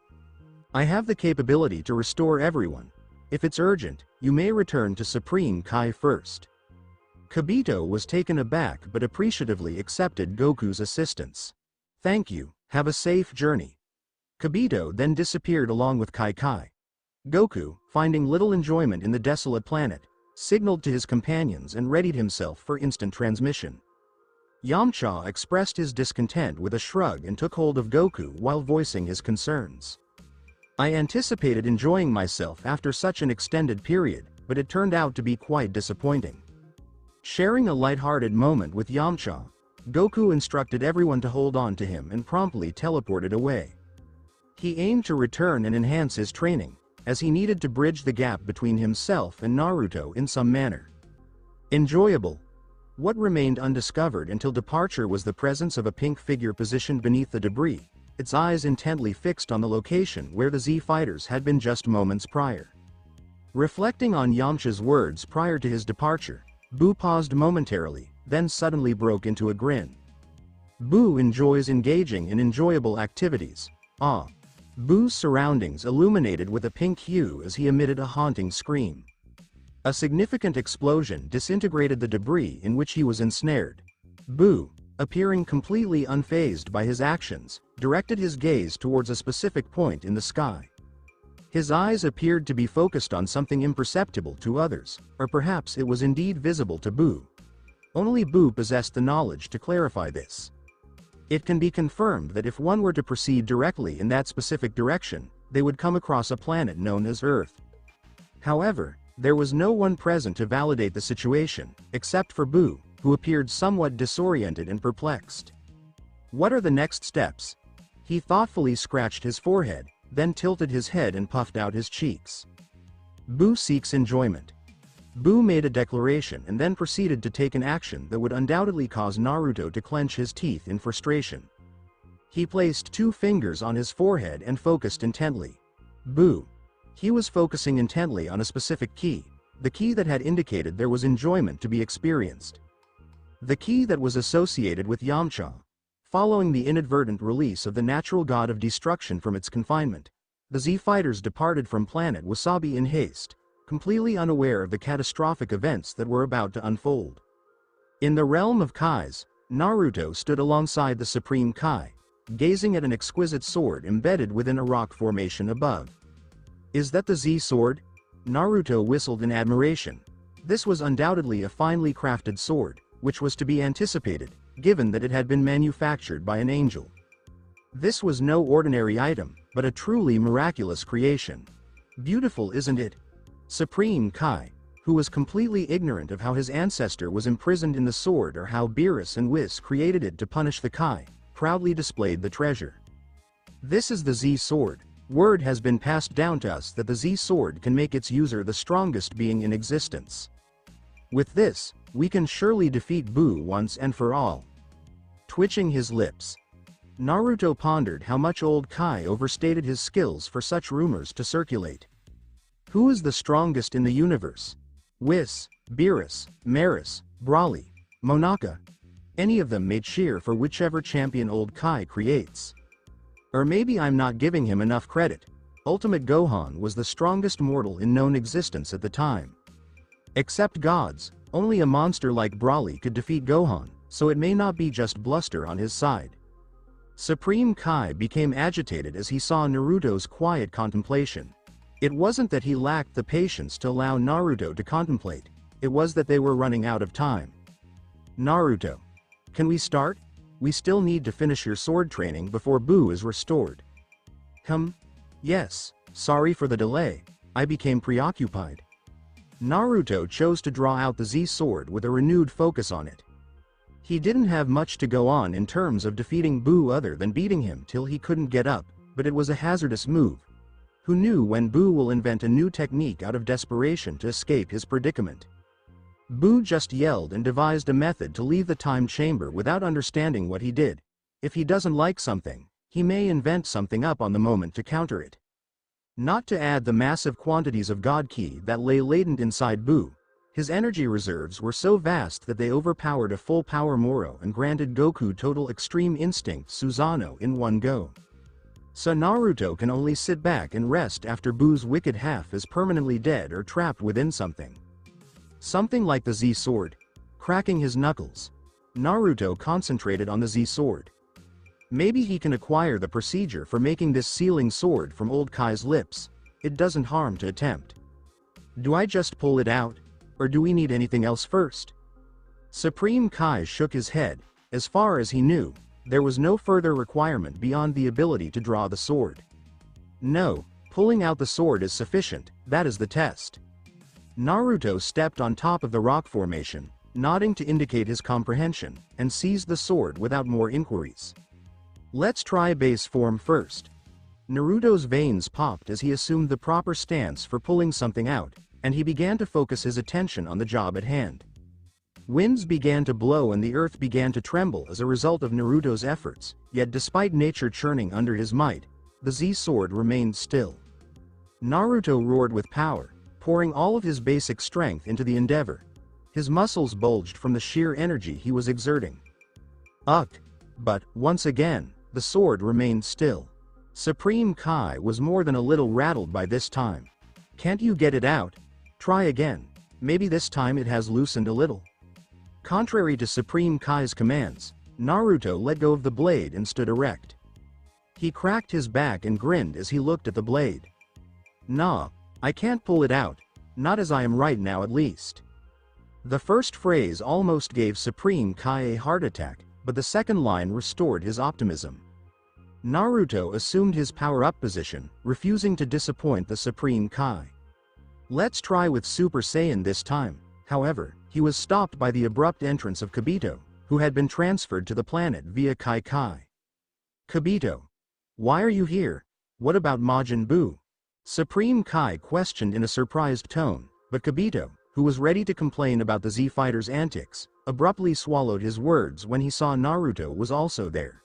A: I have the capability to restore everyone. If it's urgent, you may return to Supreme Kai first. Kibito was taken aback but appreciatively accepted Goku's assistance. Thank you, have a safe journey. Kibito then disappeared along with Kai. Goku, finding little enjoyment in the desolate planet, signaled to his companions and readied himself for instant transmission. Yamcha expressed his discontent with a shrug and took hold of Goku while voicing his concerns. I anticipated enjoying myself after such an extended period, but it turned out to be quite disappointing. Sharing a light-hearted moment with Yamcha, Goku instructed everyone to hold on to him and promptly teleported away. He aimed to return and enhance his training, as he needed to bridge the gap between himself and Naruto in some manner. Enjoyable. What remained undiscovered until departure was the presence of a pink figure positioned beneath the debris, its eyes intently fixed on the location where the Z fighters had been just moments prior. Reflecting on Yamcha's words prior to his departure, Buu paused momentarily, then suddenly broke into a grin. Buu enjoys engaging in enjoyable activities. Ah! Buu's surroundings illuminated with a pink hue as he emitted a haunting scream. A significant explosion disintegrated the debris in which he was ensnared. Buu, appearing completely unfazed by his actions, directed his gaze towards a specific point in the sky. His eyes appeared to be focused on something imperceptible to others, or perhaps it was indeed visible to Buu. Only Buu possessed the knowledge to clarify this. It can be confirmed that if one were to proceed directly in that specific direction, they would come across a planet known as Earth. However, there was no one present to validate the situation, except for Buu, who appeared somewhat disoriented and perplexed. What are the next steps? He thoughtfully scratched his forehead, then tilted his head and puffed out his cheeks. Buu seeks enjoyment. Buu made a declaration and then proceeded to take an action that would undoubtedly cause Naruto to clench his teeth in frustration. He placed 2 fingers on his forehead and focused intently. Buu. He was focusing intently on a specific key, the key that had indicated there was enjoyment to be experienced. The key that was associated with Yamcha. Following the inadvertent release of the natural god of destruction from its confinement, the Z fighters departed from planet Wasabi in haste, completely unaware of the catastrophic events that were about to unfold. In the realm of Kais, Naruto stood alongside the Supreme Kai, gazing at an exquisite sword embedded within a rock formation above. Is that the Z sword? Naruto whistled in admiration. This was undoubtedly a finely crafted sword, which was to be anticipated, given that it had been manufactured by an angel. This was no ordinary item, but a truly miraculous creation. Beautiful, isn't it? Supreme Kai, who was completely ignorant of how his ancestor was imprisoned in the sword or how Beerus and Whis created it to punish the Kai, proudly displayed the treasure. This is the Z sword. Word has been passed down to us that the Z sword can make its user the strongest being in existence. With this, we can surely defeat Buu once and for all. Twitching his lips, Naruto pondered how much old Kai overstated his skills for such rumors to circulate. Who is the strongest in the universe? Whis, Beerus, Maris, Brawly, Monaka. Any of them may cheer for whichever champion old Kai creates. Or maybe I'm not giving him enough credit. Ultimate Gohan was the strongest mortal in known existence at the time. Except gods, only a monster like Broly could defeat Gohan, so it may not be just bluster on his side. Supreme Kai became agitated as he saw Naruto's quiet contemplation. It wasn't that he lacked the patience to allow Naruto to contemplate, it was that they were running out of time. Naruto. Can we start? We still need to finish your sword training before Buu is restored. Yes, sorry for the delay, I became preoccupied. Naruto chose to draw out the Z sword with a renewed focus on it. He didn't have much to go on in terms of defeating Buu other than beating him till he couldn't get up, but it was a hazardous move. Who knew when Buu will invent a new technique out of desperation to escape his predicament? Buu just yelled and devised a method to leave the time chamber without understanding what he did. If he doesn't like something, he may invent something up on the moment to counter it. Not to add the massive quantities of God Ki that lay latent inside Buu, his energy reserves were so vast that they overpowered a full power Moro and granted Goku total extreme instinct Susanoo in one go. So Naruto can only sit back and rest after Buu's wicked half is permanently dead or trapped within something. Something like the Z sword. Cracking his knuckles. Naruto concentrated on the Z sword. Maybe he can acquire the procedure for making this sealing sword from old Kai's lips. It doesn't harm to attempt. Do I just pull it out? Or do we need anything else first? Supreme Kai shook his head. As far as he knew, there was no further requirement beyond the ability to draw the sword. No, pulling out the sword is sufficient, that is the test. Naruto stepped on top of the rock formation, nodding to indicate his comprehension, and seized the sword without more inquiries. Let's try base form first. Naruto's veins popped as he assumed the proper stance for pulling something out, and he began to focus his attention on the job at hand. Winds began to blow and the earth began to tremble as a result of Naruto's efforts, yet despite nature churning under his might, the Z sword remained still. Naruto roared with power, pouring all of his basic strength into the endeavor. His muscles bulged from the sheer energy he was exerting. But, once again, the sword remained still. Supreme Kai was more than a little rattled by this time. Can't you get it out? Try again. Maybe this time it has loosened a little. Contrary to Supreme Kai's commands, Naruto let go of the blade and stood erect. He cracked his back and grinned as he looked at the blade. Nah, I can't pull it out, not as I am right now at least. The first phrase almost gave Supreme Kai a heart attack, but the second line restored his optimism. Naruto assumed his power-up position, refusing to disappoint the Supreme Kai. Let's try with Super Saiyan this time. However, he was stopped by the abrupt entrance of Kibito, who had been transferred to the planet via Kai Kai. Kibito. Why are you here? What about Majin Buu? Supreme Kai questioned in a surprised tone, but Kibito, who was ready to complain about the Z-Fighter's antics, abruptly swallowed his words when he saw Naruto was also there.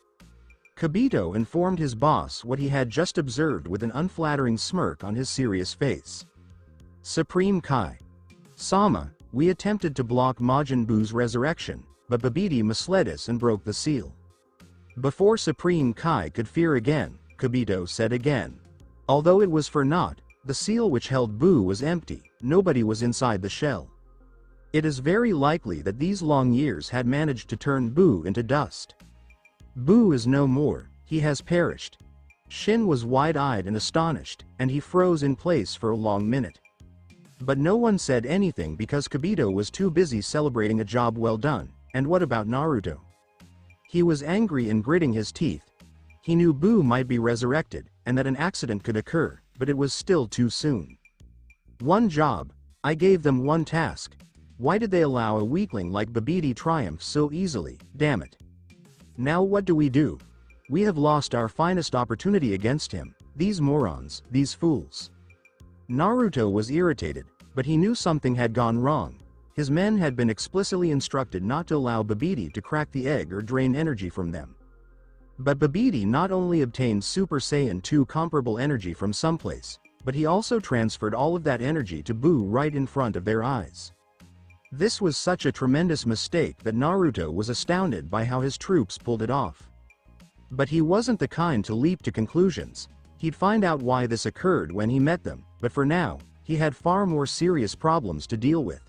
A: Kibito informed his boss what he had just observed with an unflattering smirk on his serious face. Supreme Kai. Sama, we attempted to block Majin Buu's resurrection, but Babidi misled us and broke the seal. Before Supreme Kai could fear again, Kibito said again. Although it was for naught, the seal which held Buu was empty, nobody was inside the shell. It is very likely that these long years had managed to turn Buu into dust. Buu is no more, he has perished. Shin was wide-eyed and astonished, and he froze in place for a long minute. But no one said anything because Kibito was too busy celebrating a job well done. And what about Naruto? He was angry and gritting his teeth. He knew Buu might be resurrected, and that an accident could occur, but it was still too soon. One job. I gave them one task. Why did they allow a weakling like Babidi triumph so easily, damn it? Now what do? We have lost our finest opportunity against him, these morons, these fools. Naruto was irritated, but he knew something had gone wrong. His men had been explicitly instructed not to allow Babidi to crack the egg or drain energy from them. But Babidi not only obtained Super Saiyan 2 comparable energy from someplace, but he also transferred all of that energy to Buu right in front of their eyes. This was such a tremendous mistake that Naruto was astounded by how his troops pulled it off. But he wasn't the kind to leap to conclusions. He'd find out why this occurred when he met them, but for now, he had far more serious problems to deal with.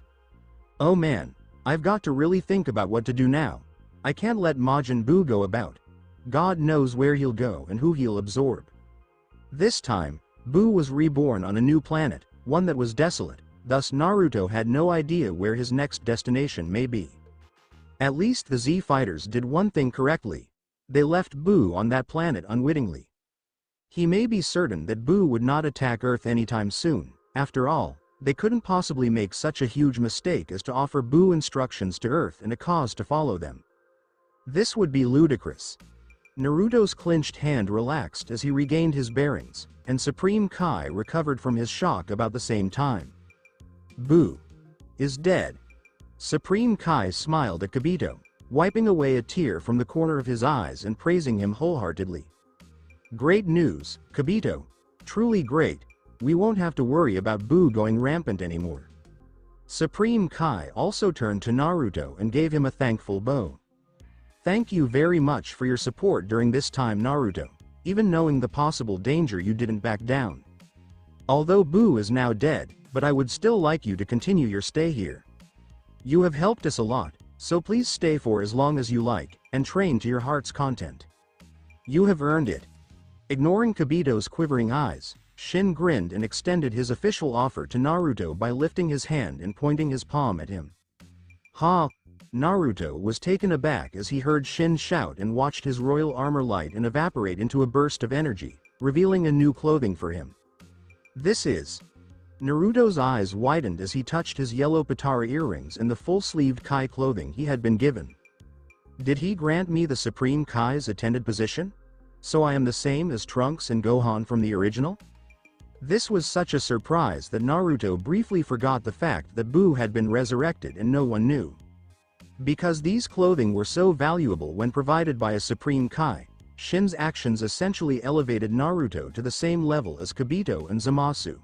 A: Oh man, I've got to really think about what to do now. I can't let Majin Buu go about. God knows where he'll go and who he'll absorb. This time, Buu was reborn on a new planet, one that was desolate, thus Naruto had no idea where his next destination may be. At least the Z fighters did one thing correctly. They left Buu on that planet unwittingly. He may be certain that Buu would not attack Earth anytime soon. After all, they couldn't possibly make such a huge mistake as to offer Buu instructions to Earth and a cause to follow them. This would be ludicrous. Naruto's clenched hand relaxed as he regained his bearings, and Supreme Kai recovered from his shock about the same time. Buu is dead. Supreme Kai smiled at Kibito, wiping away a tear from the corner of his eyes and praising him wholeheartedly. Great news, Kibito. Truly great. We won't have to worry about Buu going rampant anymore. Supreme Kai also turned to Naruto and gave him a thankful bow. Thank you very much for your support during this time, Naruto. Even knowing the possible danger, you didn't back down. Although Buu is now dead, but I would still like you to continue your stay here. You have helped us a lot, so please stay for as long as you like, and train to your heart's content. You have earned it. Ignoring Kibito's quivering eyes, Shin grinned and extended his official offer to Naruto by lifting his hand and pointing his palm at him. Ha! Naruto was taken aback as he heard Shin shout and watched his royal armor light and evaporate into a burst of energy, revealing a new clothing for him. This is... Naruto's eyes widened as he touched his yellow Patara earrings and the full-sleeved Kai clothing he had been given. Did he grant me the Supreme Kai's attended position? So I am the same as Trunks and Gohan from the original? This was such a surprise that Naruto briefly forgot the fact that Buu had been resurrected and no one knew. Because these clothing were so valuable when provided by a Supreme Kai, Shin's actions essentially elevated Naruto to the same level as Kibito and Zamasu.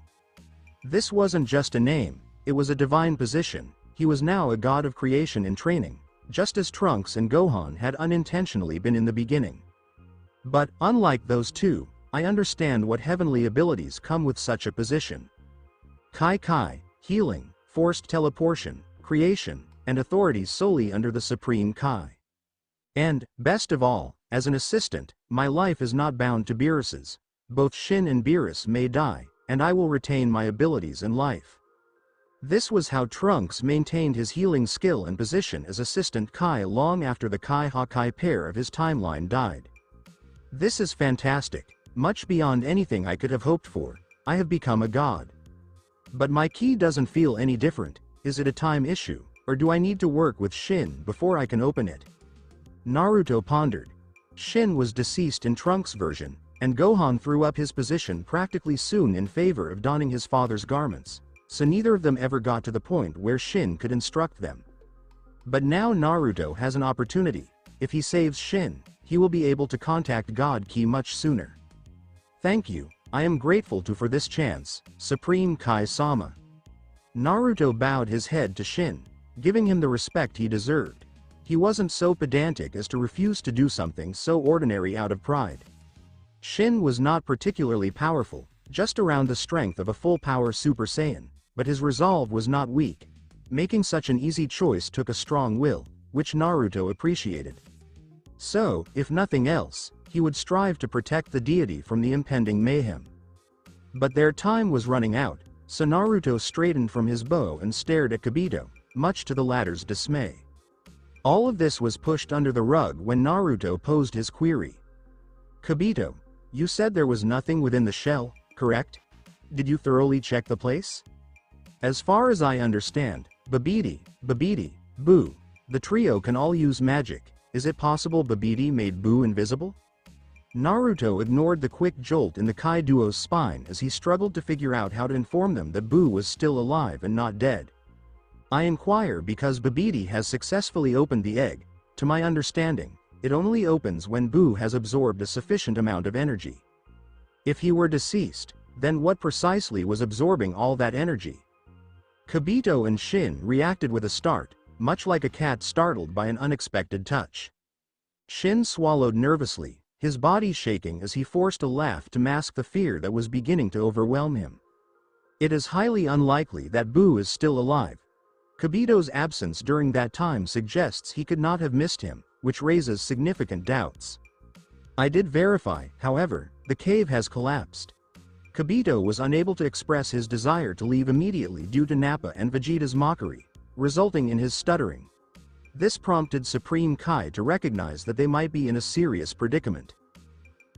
A: This wasn't just a name, it was a divine position. He was now a god of creation in training, just as Trunks and Gohan had unintentionally been in the beginning. But, unlike those two, I understand what heavenly abilities come with such a position. Kai, healing, forced teleportation, creation, and authority solely under the Supreme Kai. And, best of all, as an assistant, my life is not bound to Beerus's. Both Shin and Beerus may die, and I will retain my abilities and life. This was how Trunks maintained his healing skill and position as Assistant Kai long after the Kai-Hawkeye pair of his timeline died. This is fantastic, much beyond anything I could have hoped for. I have become a god. But my ki doesn't feel any different. Is it a time issue, or do I need to work with Shin before I can open it? Naruto pondered. Shin was deceased in Trunks' version, and Gohan threw up his position practically soon in favor of donning his father's garments, so neither of them ever got to the point where Shin could instruct them. But now Naruto has an opportunity. If he saves Shin, he will be able to contact God Ki much sooner. Thank you, I am grateful for this chance, Supreme Kai-sama. Naruto bowed his head to Shin, giving him the respect he deserved. He wasn't so pedantic as to refuse to do something so ordinary out of pride. Shin was not particularly powerful, just around the strength of a full-power Super Saiyan, but his resolve was not weak. Making such an easy choice took a strong will, which Naruto appreciated. So, if nothing else, he would strive to protect the deity from the impending mayhem. But their time was running out, so Naruto straightened from his bow and stared at Kibito, much to the latter's dismay. All of this was pushed under the rug when Naruto posed his query. Kibito, you said there was nothing within the shell, correct? Did you thoroughly check the place? As far as I understand, Babidi, Buu, the trio can all use magic. Is it possible Babidi made Buu invisible? Naruto ignored the quick jolt in the Kai duo's spine as he struggled to figure out how to inform them that Buu was still alive and not dead. I inquire because Babidi has successfully opened the egg. To my understanding, it only opens when Buu has absorbed a sufficient amount of energy. If he were deceased, then what precisely was absorbing all that energy? Kibito and Shin reacted with a start, much like a cat startled by an unexpected touch. Shin swallowed nervously, his body shaking as he forced a laugh to mask the fear that was beginning to overwhelm him. It is highly unlikely that Boo is still alive. Kibito's absence during that time suggests he could not have missed him, which raises significant doubts. I did verify, however, the cave has collapsed. Kibito was unable to express his desire to leave immediately due to Nappa and Vegeta's mockery, resulting in his stuttering. This prompted Supreme Kai to recognize that they might be in a serious predicament.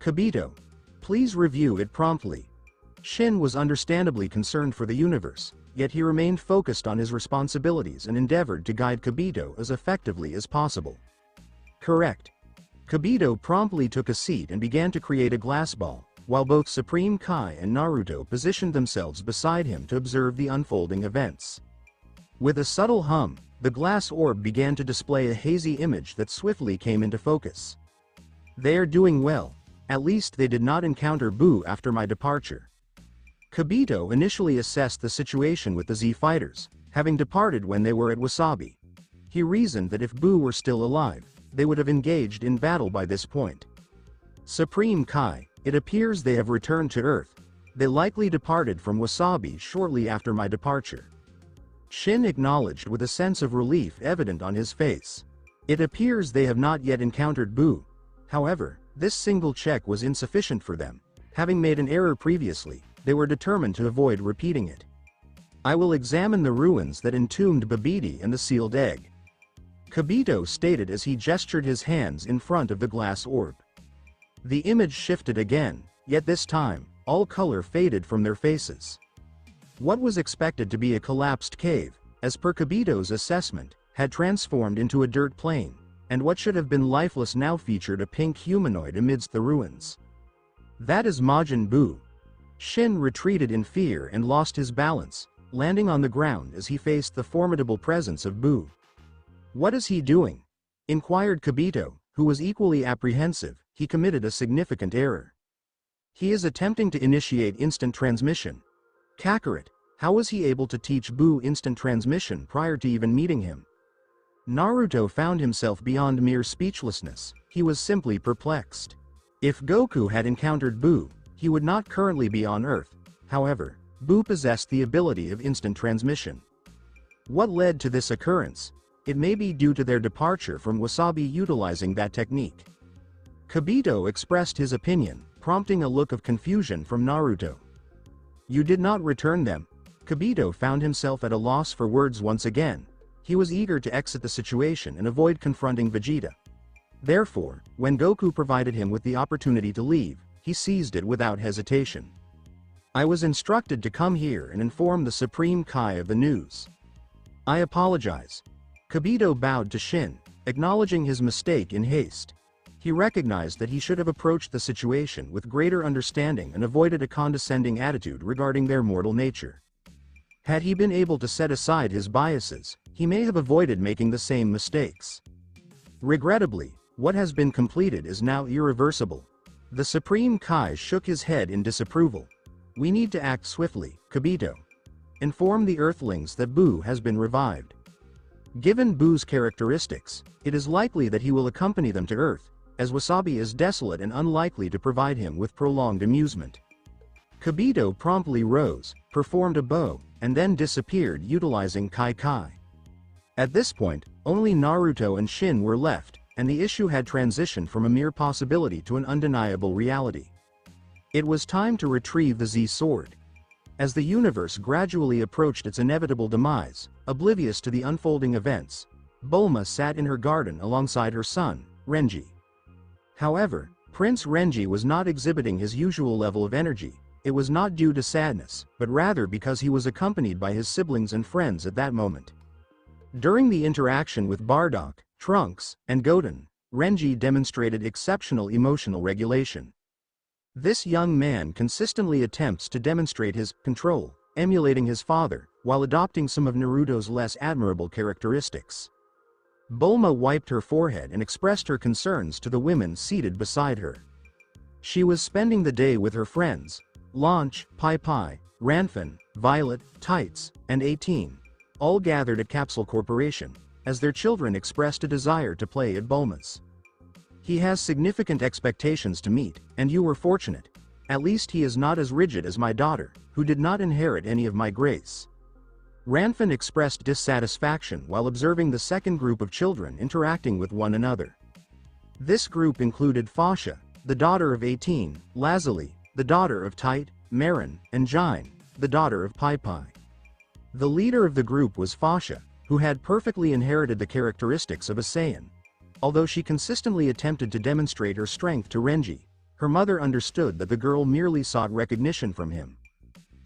A: Kibito, please review it promptly. Shin was understandably concerned for the universe, yet he remained focused on his responsibilities and endeavored to guide Kibito as effectively as possible. Correct. Kibito promptly took a seat and began to create a glass ball, while both Supreme Kai and Naruto positioned themselves beside him to observe the unfolding events. With a subtle hum, the glass orb began to display a hazy image that swiftly came into focus. They are doing well. At least they did not encounter Boo after my departure. Kibito initially assessed the situation with the Z fighters, having departed when they were at Wasabi. He reasoned that if Boo were still alive, they would have engaged in battle by this point. Supreme Kai, it appears they have returned to Earth. They likely departed from Wasabi shortly after my departure. Shin acknowledged with a sense of relief evident on his face. It appears they have not yet encountered Boo. However, this single check was insufficient for them. Having made an error previously, they were determined to avoid repeating it. I will examine the ruins that entombed Babidi and the sealed egg. Kibito stated as he gestured his hands in front of the glass orb. The image shifted again, yet this time, all color faded from their faces. What was expected to be a collapsed cave, as per Kibito's assessment, had transformed into a dirt plain, and what should have been lifeless now featured a pink humanoid amidst the ruins. That is Majin Buu. Shin retreated in fear and lost his balance, landing on the ground as he faced the formidable presence of Buu. What is he doing? Inquired Kibito, who was equally apprehensive. He committed a significant error. He is attempting to initiate instant transmission. Kakarot, how was he able to teach Buu instant transmission prior to even meeting him? Naruto found himself beyond mere speechlessness. He was simply perplexed. If Goku had encountered Buu, he would not currently be on Earth. However, Buu possessed the ability of instant transmission. What led to this occurrence? It may be due to their departure from Wasabi utilizing that technique. Kibito expressed his opinion, prompting a look of confusion from Naruto. You did not return them? Kibito found himself at a loss for words once again. He was eager to exit the situation and avoid confronting Vegeta. Therefore, when Goku provided him with the opportunity to leave, he seized it without hesitation. I was instructed to come here and inform the Supreme Kai of the news. I apologize. Kibito bowed to Shin, acknowledging his mistake in haste. He recognized that he should have approached the situation with greater understanding and avoided a condescending attitude regarding their mortal nature. Had he been able to set aside his biases, he may have avoided making the same mistakes. Regrettably, what has been completed is now irreversible. The Supreme Kai shook his head in disapproval. We need to act swiftly, Kibito. Inform the Earthlings that Buu has been revived. Given Buu's characteristics, it is likely that he will accompany them to Earth, as Wasabi is desolate and unlikely to provide him with prolonged amusement. Kibito promptly rose, performed a bow, and then disappeared utilizing Kai Kai. At this point, only Naruto and Shin were left, and the issue had transitioned from a mere possibility to an undeniable reality. It was time to retrieve the Z Sword. As the universe gradually approached its inevitable demise, oblivious to the unfolding events, Bulma sat in her garden alongside her son, Renji. However, Prince Renji was not exhibiting his usual level of energy. It was not due to sadness, but rather because he was accompanied by his siblings and friends at that moment. During the interaction with Bardock, Trunks, and Goten, Renji demonstrated exceptional emotional regulation. This young man consistently attempts to demonstrate his control, emulating his father, while adopting some of Naruto's less admirable characteristics. Bulma wiped her forehead and expressed her concerns to the women seated beside her. She was spending the day with her friends, Launch, Pai Pai, Ranfan, Violet, Tights, and 18, all gathered at Capsule Corporation, as their children expressed a desire to play at Bulma's. He has significant expectations to meet, and you were fortunate. At least he is not as rigid as my daughter, who did not inherit any of my grace. Ranfan expressed dissatisfaction while observing the second group of children interacting with one another. This group included Fasha, the daughter of 18, Lazuli, the daughter of Tite, Marin, and Jine, the daughter of Pai Pai. The leader of the group was Fasha, who had perfectly inherited the characteristics of a Saiyan. Although she consistently attempted to demonstrate her strength to Renji, her mother understood that the girl merely sought recognition from him.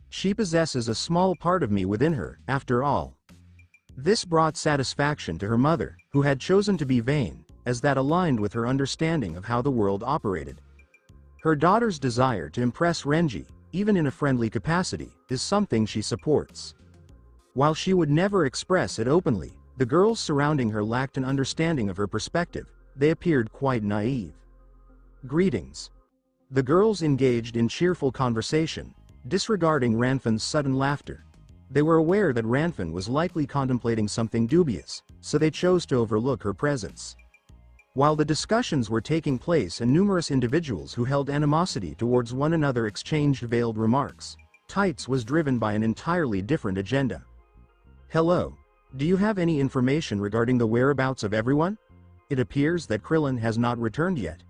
A: She possesses a small part of me within her, after all. This brought satisfaction to her mother, who had chosen to be vain, as that aligned with her understanding of how the world operated. Her daughter's desire to impress Renji, even in a friendly capacity, is something she supports. While she would never express it openly, the girls surrounding her lacked an understanding of her perspective. They appeared quite naive. Greetings. The girls engaged in cheerful conversation, disregarding Ranfan's sudden laughter. They were aware that Ranfan was likely contemplating something dubious, so they chose to overlook her presence. While the discussions were taking place and numerous individuals who held animosity towards one another exchanged veiled remarks, Tights was driven by an entirely different agenda. Hello. Do you have any information regarding the whereabouts of everyone? It appears that Krillin has not returned yet.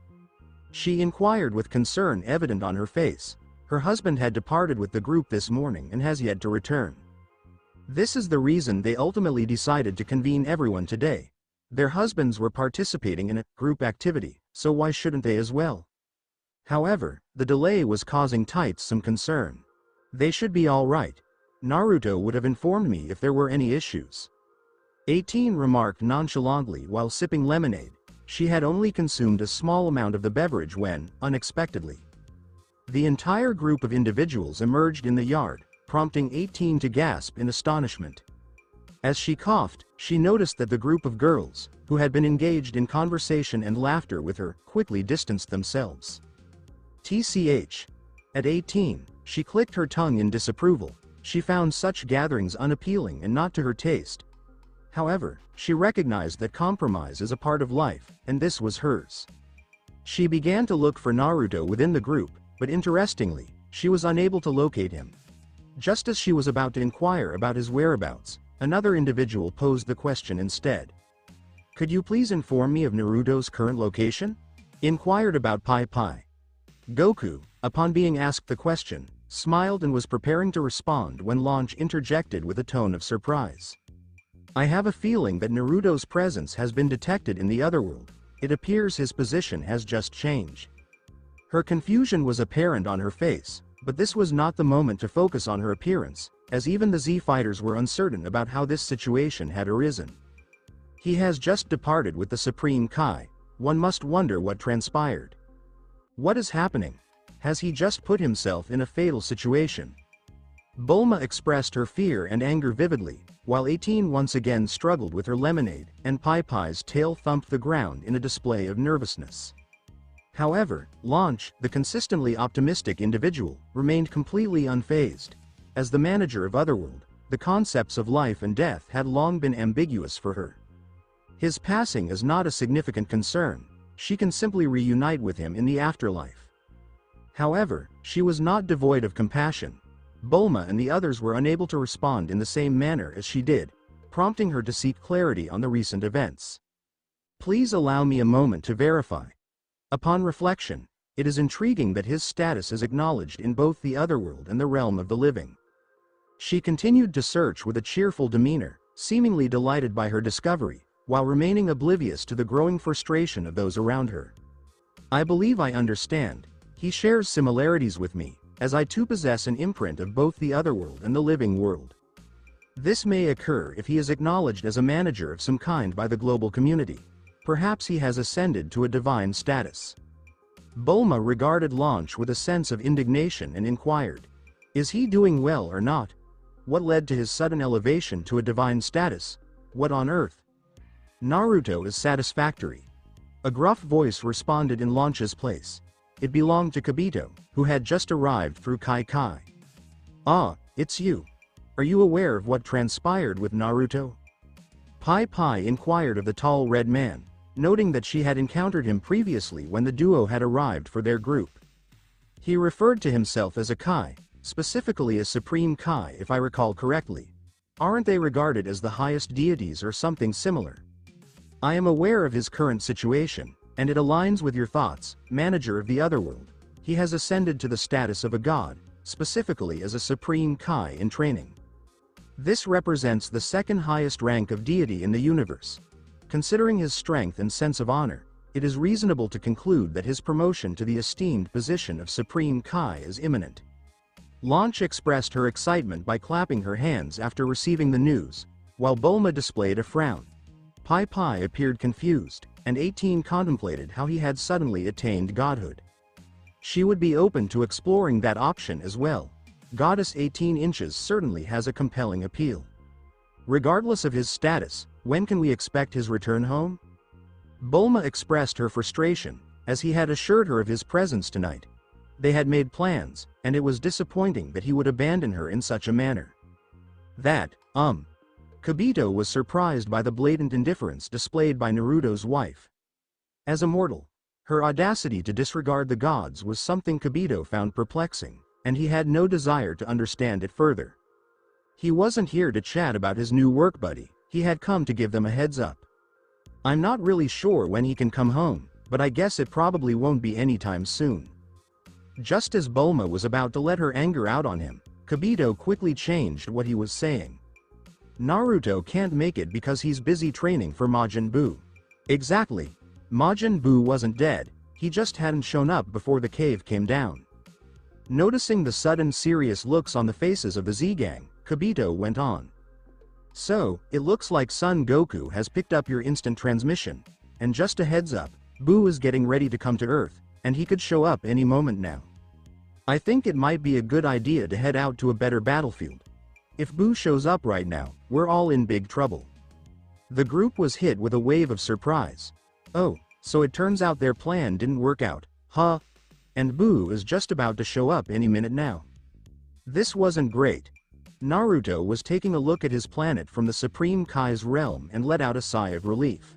A: She inquired with concern evident on her face. Her husband had departed with the group this morning and has yet to return. This is the reason they ultimately decided to convene everyone today. Their husbands were participating in a group activity, so why shouldn't they as well? However, the delay was causing Tights some concern. They should be all right. Naruto would have informed me if there were any issues. 18 remarked nonchalantly while sipping lemonade. She had only consumed a small amount of the beverage when, unexpectedly, the entire group of individuals emerged in the yard, prompting 18 to gasp in astonishment. As she coughed, she noticed that the group of girls, who had been engaged in conversation and laughter with her, quickly distanced themselves. TCH. At 18, she clicked her tongue in disapproval. She found such gatherings unappealing and not to her taste. However, she recognized that compromise is a part of life, and this was hers. She began to look for Naruto within the group, but interestingly, she was unable to locate him. Just as she was about to inquire about his whereabouts, another individual posed the question instead. Could you please inform me of Naruto's current location? Inquired about Pai Pai. Goku, upon being asked the question, smiled and was preparing to respond when Launch interjected with a tone of surprise. I have a feeling that Naruto's presence has been detected in the otherworld. It appears his position has just changed. Her confusion was apparent on her face, but this was not the moment to focus on her appearance, as even the Z fighters were uncertain about how this situation had arisen. He has just departed with the Supreme Kai. One must wonder what transpired. What is happening? Has he just put himself in a fatal situation? Bulma expressed her fear and anger vividly, while 18 once again struggled with her lemonade, and Pai Pai's tail thumped the ground in a display of nervousness. However, Launch, the consistently optimistic individual, remained completely unfazed. As the manager of Otherworld, the concepts of life and death had long been ambiguous for her. His passing is not a significant concern. She can simply reunite with him in the afterlife. However, she was not devoid of compassion. Bulma and the others were unable to respond in the same manner as she did, prompting her to seek clarity on the recent events. Please allow me a moment to verify. Upon reflection, it is intriguing that his status is acknowledged in both the Otherworld and the realm of the living. She continued to search with a cheerful demeanor, seemingly delighted by her discovery, while remaining oblivious to the growing frustration of those around her. I believe I understand. He shares similarities with me, as I too possess an imprint of both the Otherworld and the living world. This may occur if he is acknowledged as a manager of some kind by the global community. Perhaps he has ascended to a divine status. Bulma regarded Launch with a sense of indignation and inquired, is he doing well or not? What led to his sudden elevation to a divine status? What on earth? Naruto is satisfactory. A gruff voice responded in Launch's place. It belonged to Kibito, who had just arrived through Kai Kai. Ah, it's you. Are you aware of what transpired with Naruto? Pai Pai inquired of the tall red man. noting that she had encountered him previously when the duo had arrived for their group. He referred to himself as a Kai, specifically a Supreme Kai if I recall correctly. Aren't they regarded as the highest deities or something similar? I am aware of his current situation, and it aligns with your thoughts, manager of the Otherworld. He has ascended to the status of a god, specifically as a Supreme Kai in training. This represents the second highest rank of deity in the universe. Considering his strength and sense of honor, it is reasonable to conclude that his promotion to the esteemed position of Supreme Kai is imminent. Launch expressed her excitement by clapping her hands after receiving the news, while Bulma displayed a frown. Pai Pai appeared confused, and 18 contemplated how he had suddenly attained godhood. She would be open to exploring that option as well. Goddess 18 inches certainly has a compelling appeal. Regardless of his status, when can we expect his return home? Bulma expressed her frustration, as he had assured her of his presence tonight. They had made plans, and it was disappointing that he would abandon her in such a manner. Kibito was surprised by the blatant indifference displayed by Naruto's wife. As a mortal, her audacity to disregard the gods was something Kibito found perplexing, and he had no desire to understand it further. He wasn't here to chat about his new work buddy, he had come to give them a heads up. I'm not really sure when he can come home, but I guess it probably won't be anytime soon. Just as Bulma was about to let her anger out on him, Kibito quickly changed what he was saying. Naruto can't make it because he's busy training for Majin Buu. Exactly. Majin Buu wasn't dead, he just hadn't shown up before the cave came down. Noticing the sudden serious looks on the faces of the Z-Gang, Kibito went on. So, it looks like Son Goku has picked up your instant transmission, and just a heads up, Buu is getting ready to come to Earth, and he could show up any moment now. I think it might be a good idea to head out to a better battlefield. If Buu shows up right now, we're all in big trouble. The group was hit with a wave of surprise. Oh, so it turns out their plan didn't work out, huh? And Buu is just about to show up any minute now. This wasn't great. Naruto was taking a look at his planet from the Supreme Kai's realm and let out a sigh of relief.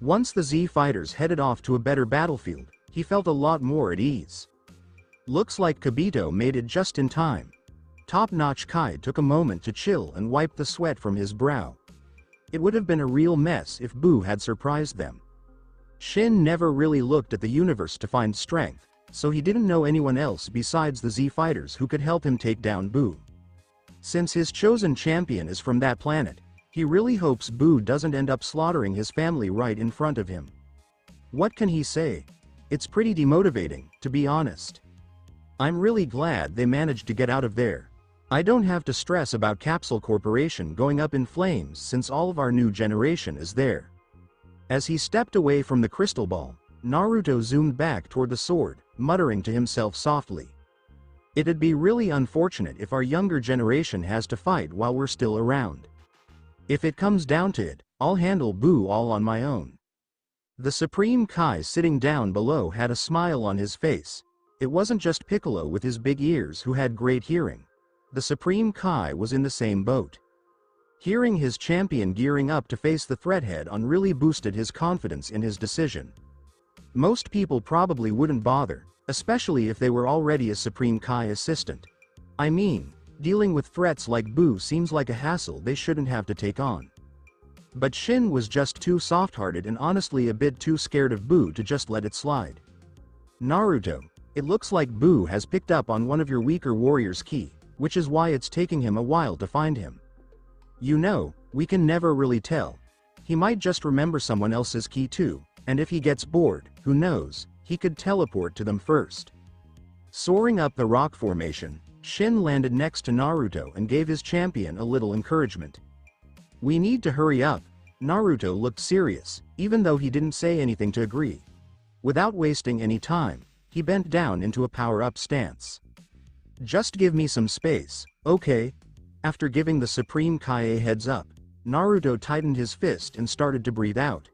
A: Once the Z fighters headed off to a better battlefield, he felt a lot more at ease. Looks like Kibito made it just in time. Top-notch Kai took a moment to chill and wipe the sweat from his brow. It would have been a real mess if Buu had surprised them. Shin never really looked at the universe to find strength, so he didn't know anyone else besides the Z fighters who could help him take down Buu. Since his chosen champion is from that planet, he really hopes Buu doesn't end up slaughtering his family right in front of him. What can he say? It's pretty demotivating, to be honest. I'm really glad they managed to get out of there. I don't have to stress about Capsule Corporation going up in flames since all of our new generation is there. As he stepped away from the crystal ball, Naruto zoomed back toward the sword, muttering to himself softly. It'd be really unfortunate if our younger generation has to fight while we're still around. If it comes down to it, I'll handle Buu all on my own. The Supreme Kai sitting down below had a smile on his face. It wasn't just Piccolo with his big ears who had great hearing. The Supreme Kai was in the same boat. Hearing his champion gearing up to face the threat head-on really boosted his confidence in his decision. Most people probably wouldn't bother, especially if they were already a Supreme Kai assistant. I mean, dealing with threats like Buu seems like a hassle they shouldn't have to take on. But Shin was just too soft-hearted and honestly a bit too scared of Buu to just let it slide. Naruto, it looks like Buu has picked up on one of your weaker warriors' ki, which is why it's taking him a while to find him. You know, we can never really tell. He might just remember someone else's ki too, and if he gets bored, who knows, he could teleport to them first. Soaring up the rock formation, Shin landed next to Naruto and gave his champion a little encouragement. We need to hurry up. Naruto looked serious, even though he didn't say anything to agree. Without wasting any time, he bent down into a power-up stance. Just give me some space, okay? After giving the Supreme Kai a heads up, Naruto tightened his fist and started to breathe out.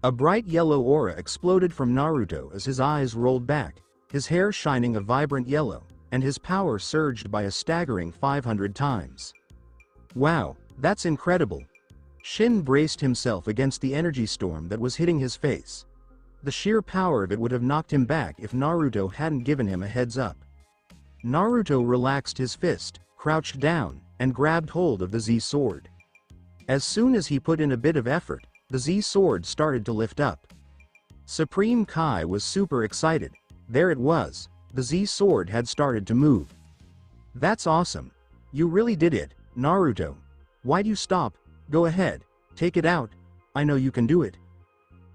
A: A bright yellow aura exploded from Naruto as his eyes rolled back, his hair shining a vibrant yellow, and his power surged by a staggering 500 times. Wow, that's incredible. Shin braced himself against the energy storm that was hitting his face. The sheer power of it would have knocked him back if Naruto hadn't given him a heads up. Naruto relaxed his fist, crouched down, and grabbed hold of the Z sword. As soon as he put in a bit of effort, the Z sword started to lift up. Supreme Kai was super excited. There it was. The Z sword had started to move. That's awesome. You really did it, Naruto. Why'd you stop? Go ahead. Take it out. I know you can do it.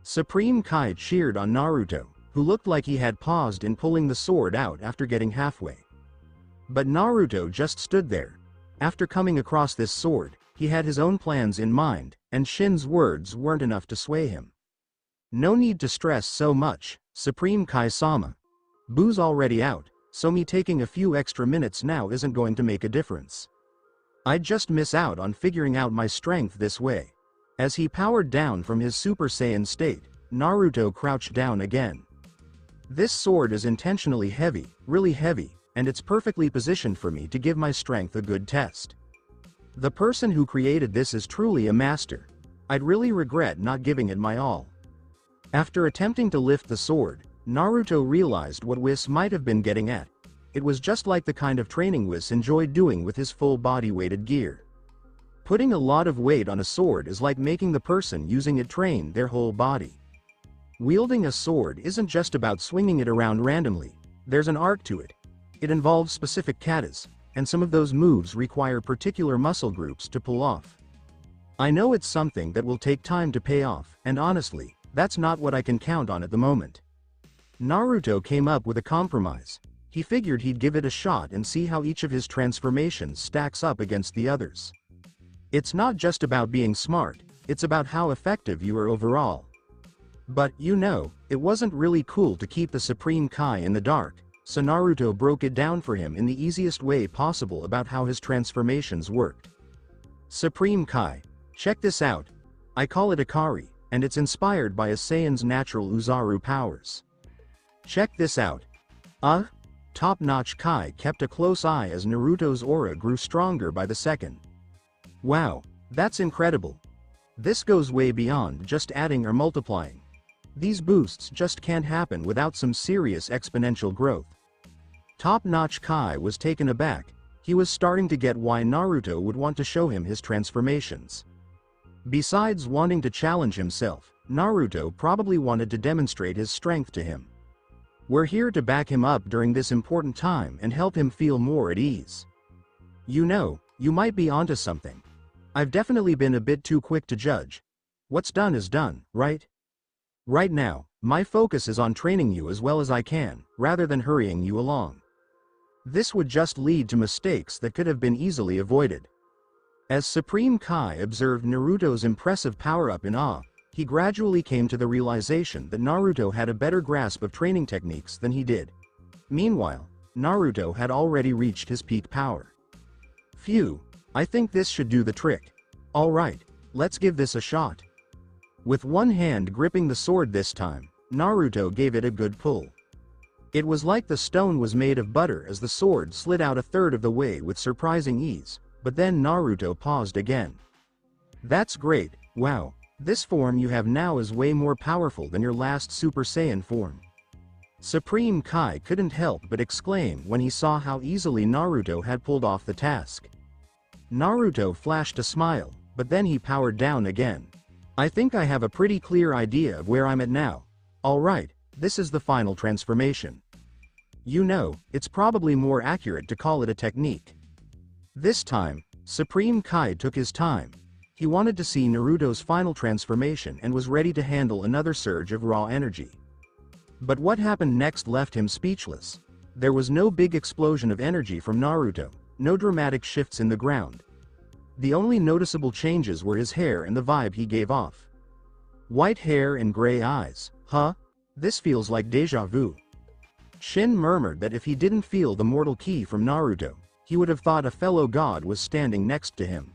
A: Supreme Kai cheered on Naruto, who looked like he had paused in pulling the sword out after getting halfway. But Naruto just stood there. After coming across this sword, he had his own plans in mind, and Shin's words weren't enough to sway him. No need to stress so much, Supreme Kai-sama. Boo's already out, so me taking a few extra minutes now isn't going to make a difference. I'd just miss out on figuring out my strength this way. As he powered down from his Super Saiyan state, Naruto crouched down again. This sword is intentionally heavy, really heavy, and it's perfectly positioned for me to give my strength a good test. The person who created this is truly a master. I'd really regret not giving it my all. After attempting to lift the sword, Naruto realized what Whis might have been getting at. It was just like the kind of training Whis enjoyed doing with his full body weighted gear. Putting a lot of weight on a sword is like making the person using it train their whole body. Wielding a sword isn't just about swinging it around randomly. There's an art to it. It involves specific katas, and some of those moves require particular muscle groups to pull off. I know it's something that will take time to pay off, and honestly, that's not what I can count on at the moment. Naruto came up with a compromise. He figured he'd give it a shot and see how each of his transformations stacks up against the others. It's not just about being smart, it's about how effective you are overall. But, it wasn't really cool to keep the Supreme Kai in the dark, so Naruto broke it down for him in the easiest way possible about how his transformations worked. Supreme Kai, check this out. I call it Akari, and it's inspired by a Saiyan's natural Uzaru powers. Check this out. Top-notch Kai kept a close eye as Naruto's aura grew stronger by the second. Wow, that's incredible. This goes way beyond just adding or multiplying. These boosts just can't happen without some serious exponential growth. Top-notch Kai was taken aback. He was starting to get why Naruto would want to show him his transformations. Besides wanting to challenge himself, Naruto probably wanted to demonstrate his strength to him. We're here to back him up during this important time and help him feel more at ease. You might be onto something. I've definitely been a bit too quick to judge. What's done is done, right? Right now, my focus is on training you as well as I can, rather than hurrying you along. This would just lead to mistakes that could have been easily avoided. As Supreme Kai observed Naruto's impressive power-up in awe, he gradually came to the realization that Naruto had a better grasp of training techniques than he did. Meanwhile, Naruto had already reached his peak power. Phew, I think this should do the trick. Alright, let's give this a shot. With one hand gripping the sword this time, Naruto gave it a good pull. It was like the stone was made of butter as the sword slid out a third of the way with surprising ease, but then Naruto paused again. That's great, wow. This form you have now is way more powerful than your last Super Saiyan form. Supreme Kai couldn't help but exclaim when he saw how easily Naruto had pulled off the task. Naruto flashed a smile, but then he powered down again. I think I have a pretty clear idea of where I'm at now. Alright, this is the final transformation. It's probably more accurate to call it a technique. This time, Supreme Kai took his time. He wanted to see Naruto's final transformation and was ready to handle another surge of raw energy. But what happened next left him speechless. There was no big explosion of energy from Naruto, no dramatic shifts in the ground. The only noticeable changes were his hair and the vibe he gave off. White hair and gray eyes, This feels like deja vu. Shin murmured that if he didn't feel the mortal ki from Naruto, he would have thought a fellow god was standing next to him.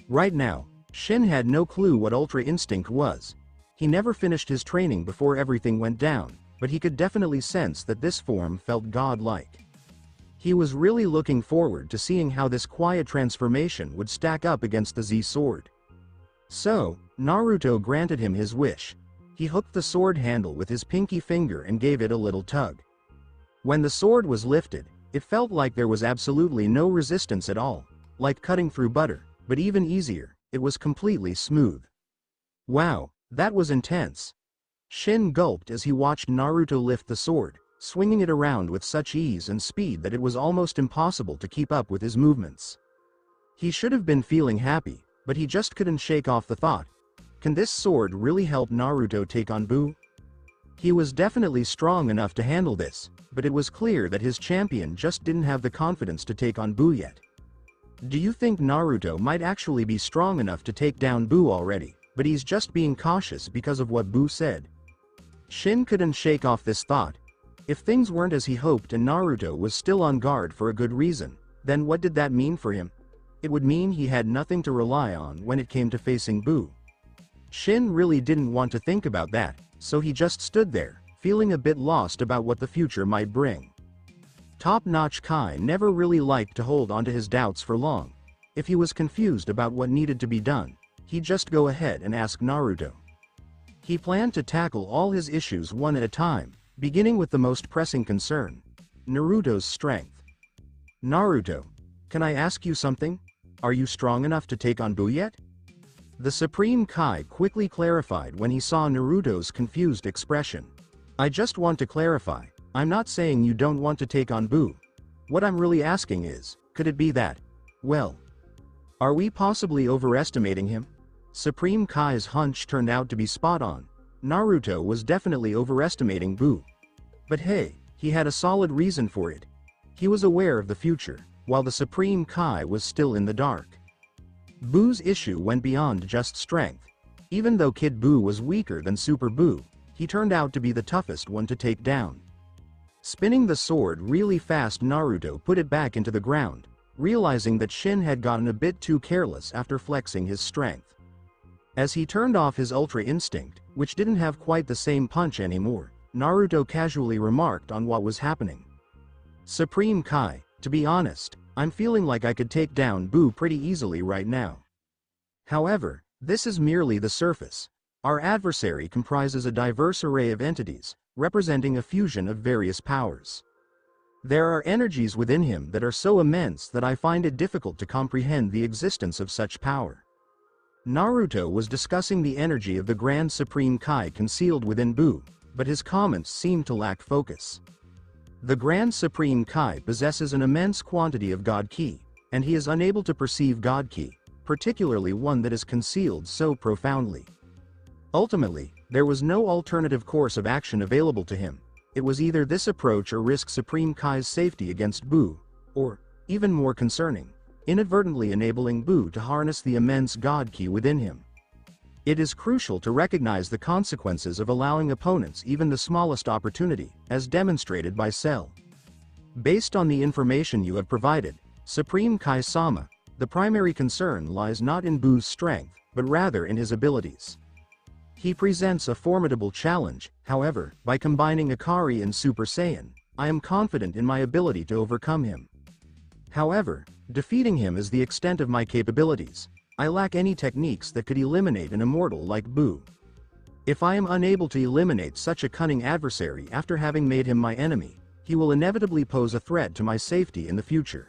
A: Right now, Shin had no clue what Ultra Instinct was. He never finished his training before everything went down, but he could definitely sense that this form felt god-like. He was really looking forward to seeing how this quiet transformation would stack up against the Z sword. So, Naruto granted him his wish. He hooked the sword handle with his pinky finger and gave it a little tug. When the sword was lifted, it felt like there was absolutely no resistance at all, like cutting through butter, but even easier, it was completely smooth. Wow, that was intense. Shin gulped as he watched Naruto lift the sword, swinging it around with such ease and speed that it was almost impossible to keep up with his movements. He should have been feeling happy, but he just couldn't shake off the thought, can this sword really help Naruto take on Buu? He was definitely strong enough to handle this, but it was clear that his champion just didn't have the confidence to take on Buu yet. Do you think Naruto might actually be strong enough to take down Buu already, but he's just being cautious because of what Buu said? Shin couldn't shake off this thought. If things weren't as he hoped and Naruto was still on guard for a good reason, then what did that mean for him? It would mean he had nothing to rely on when it came to facing Buu. Shin really didn't want to think about that, so he just stood there, feeling a bit lost about what the future might bring. Top-notch Kai never really liked to hold onto his doubts for long. If he was confused about what needed to be done, he'd just go ahead and ask Naruto. He planned to tackle all his issues one at a time, beginning with the most pressing concern, Naruto's strength. Naruto, can I ask you something? Are you strong enough to take on Buu yet? The Supreme Kai quickly clarified when he saw Naruto's confused expression. I just want to clarify, I'm not saying you don't want to take on Buu. What I'm really asking is, could it be that, well, are we possibly overestimating him? Supreme Kai's hunch turned out to be spot on. Naruto was definitely overestimating Buu. But hey, he had a solid reason for it. He was aware of the future, while the Supreme Kai was still in the dark. Buu's issue went beyond just strength. Even though Kid Buu was weaker than Super Buu, he turned out to be the toughest one to take down. Spinning the sword really fast, Naruto put it back into the ground, realizing that Shin had gotten a bit too careless after flexing his strength. As he turned off his Ultra Instinct, which didn't have quite the same punch anymore, Naruto casually remarked on what was happening. Supreme Kai, to be honest, I'm feeling like I could take down Buu pretty easily right now. However, this is merely the surface. Our adversary comprises a diverse array of entities, representing a fusion of various powers. There are energies within him that are so immense that I find it difficult to comprehend the existence of such power. Naruto was discussing the energy of the Grand Supreme Kai concealed within Buu, but his comments seemed to lack focus. The Grand Supreme Kai possesses an immense quantity of God Ki, and he is unable to perceive God Ki, particularly one that is concealed so profoundly. Ultimately, there was no alternative course of action available to him. It was either this approach or risk Supreme Kai's safety against Buu, or, even more concerning, inadvertently enabling Buu to harness the immense God Ki within him. It is crucial to recognize the consequences of allowing opponents even the smallest opportunity, as demonstrated by Cell. Based on the information you have provided, Supreme Kai-sama, the primary concern lies not in Buu's strength, but rather in his abilities. He presents a formidable challenge, however, by combining Akari and Super Saiyan, I am confident in my ability to overcome him. However, defeating him is the extent of my capabilities. I lack any techniques that could eliminate an immortal like Buu. If I am unable to eliminate such a cunning adversary after having made him my enemy, he will inevitably pose a threat to my safety in the future.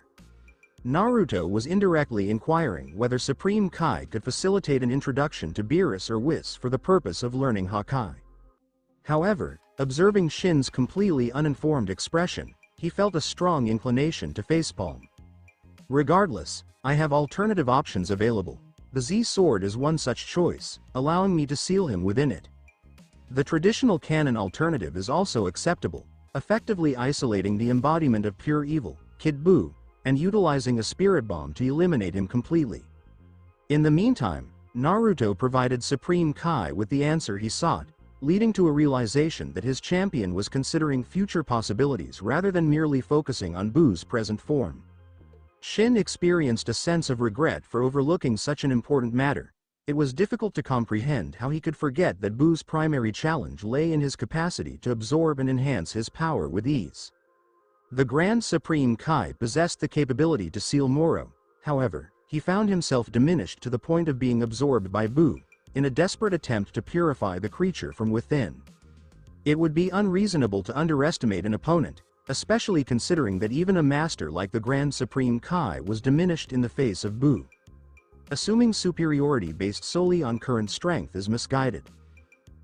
A: Naruto was indirectly inquiring whether Supreme Kai could facilitate an introduction to Beerus or Whis for the purpose of learning Hokkai. However, observing Shin's completely uninformed expression, he felt a strong inclination to facepalm. Regardless, I have alternative options available. The Z-Sword is one such choice, allowing me to seal him within it. The traditional canon alternative is also acceptable, effectively isolating the embodiment of pure evil, Kid Buu, and utilizing a spirit bomb to eliminate him completely. In the meantime, Naruto provided Supreme Kai with the answer he sought, leading to a realization that his champion was considering future possibilities rather than merely focusing on Buu's present form. Shin experienced a sense of regret for overlooking such an important matter. It was difficult to comprehend how he could forget that Buu's primary challenge lay in his capacity to absorb and enhance his power with ease. The Grand Supreme Kai possessed the capability to seal Moro, however, he found himself diminished to the point of being absorbed by Boo, in a desperate attempt to purify the creature from within. It would be unreasonable to underestimate an opponent, especially considering that even a master like the Grand Supreme Kai was diminished in the face of Boo. Assuming superiority based solely on current strength is misguided.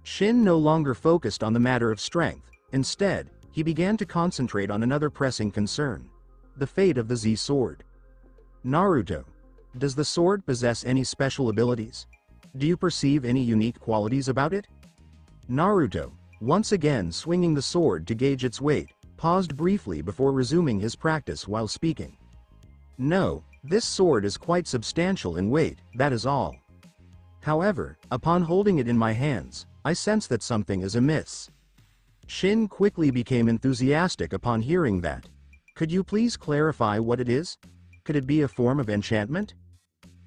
A: Shin no longer focused on the matter of strength. Instead, he began to concentrate on another pressing concern: the fate of the Z sword. Naruto, does the sword possess any special abilities? Do you perceive any unique qualities about it? Naruto, once again swinging the sword to gauge its weight, paused briefly before resuming his practice while speaking. No, this sword is quite substantial in weight, that is all. However, upon holding it in my hands, I sense that something is amiss. Shin quickly became enthusiastic upon hearing that. Could you please clarify what it is? Could it be a form of enchantment?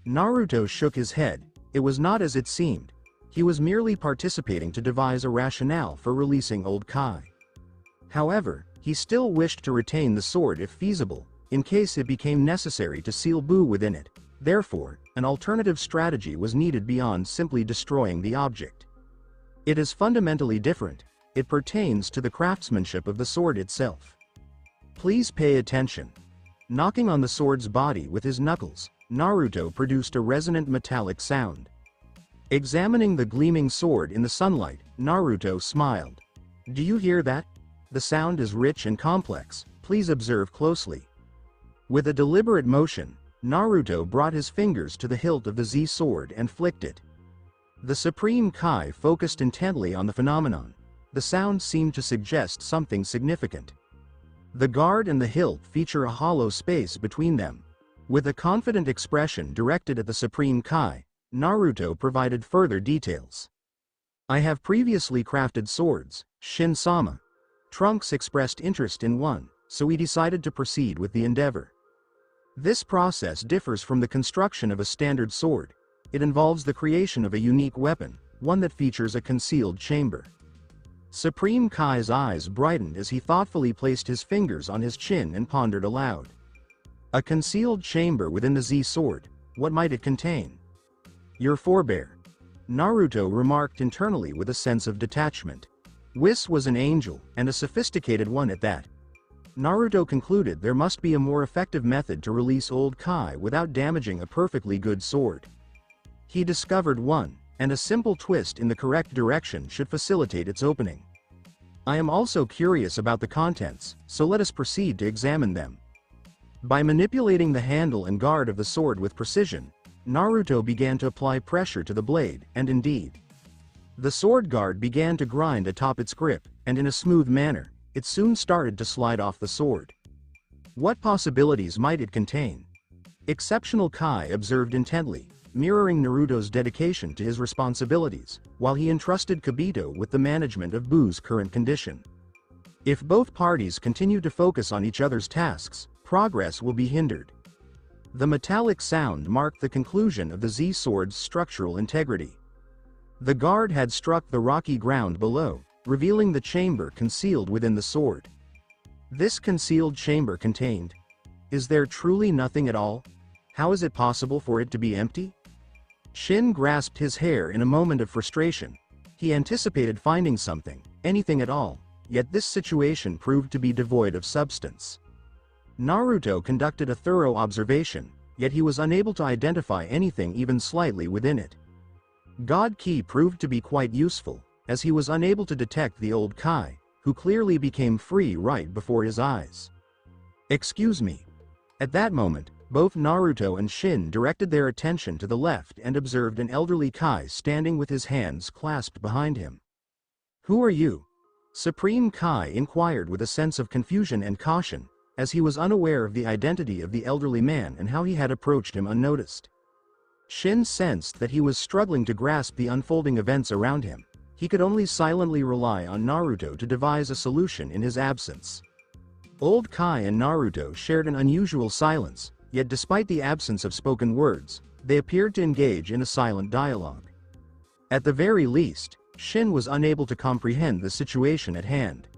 A: Naruto shook his head. It was not as it seemed. He was merely participating to devise a rationale for releasing Old Kai. However, he still wished to retain the sword if feasible, in case it became necessary to seal Boo within it. Therefore, an alternative strategy was needed beyond simply destroying the object. It is fundamentally different. It pertains to the craftsmanship of the sword itself. Please pay attention. Knocking on the sword's body with his knuckles, Naruto produced a resonant metallic sound. Examining the gleaming sword in the sunlight, Naruto smiled. Do you hear that? The sound is rich and complex, please observe closely. With a deliberate motion, Naruto brought his fingers to the hilt of the Z sword and flicked it. The Supreme Kai focused intently on the phenomenon. The sound seemed to suggest something significant. The guard and the hilt feature a hollow space between them. With a confident expression directed at the Supreme Kai, Naruto provided further details. I have previously crafted swords, Shin-sama. Trunks expressed interest in one, so we decided to proceed with the endeavor. This process differs from the construction of a standard sword. It involves the creation of a unique weapon, one that features a concealed chamber. Supreme Kai's eyes brightened as he thoughtfully placed his fingers on his chin and pondered aloud. A concealed chamber within the Z sword, what might it contain? Your forebear. Naruto remarked internally with a sense of detachment. Whis was an angel, and a sophisticated one at that. Naruto concluded there must be a more effective method to release Old Kai without damaging a perfectly good sword. He discovered one, and a simple twist in the correct direction should facilitate its opening. I am also curious about the contents, so let us proceed to examine them. By manipulating the handle and guard of the sword with precision, Naruto began to apply pressure to the blade, and indeed, the sword guard began to grind atop its grip, and in a smooth manner, it soon started to slide off the sword. What possibilities might it contain? Exceptional Kai observed intently, mirroring Naruto's dedication to his responsibilities, while he entrusted Kibito with the management of Boo's current condition. If both parties continue to focus on each other's tasks, progress will be hindered. The metallic sound marked the conclusion of the Z sword's structural integrity. The guard had struck the rocky ground below, revealing the chamber concealed within the sword. This concealed chamber contained. Is there truly nothing at all? How is it possible for it to be empty? Shin grasped his hair in a moment of frustration. He anticipated finding something, anything at all, yet this situation proved to be devoid of substance. Naruto conducted a thorough observation, yet he was unable to identify anything even slightly within it. God Ki proved to be quite useful, as he was unable to detect the Old Kai, who clearly became free right before his eyes. Excuse me. At that moment, both Naruto and Shin directed their attention to the left and observed an elderly Kai standing with his hands clasped behind him. Who are you? Supreme Kai inquired with a sense of confusion and caution, as he was unaware of the identity of the elderly man and how he had approached him unnoticed. Shin sensed that he was struggling to grasp the unfolding events around him. He could only silently rely on Naruto to devise a solution in his absence. Old Kai and Naruto shared an unusual silence, yet despite the absence of spoken words, they appeared to engage in a silent dialogue. At the very least, Shin was unable to comprehend the situation at hand.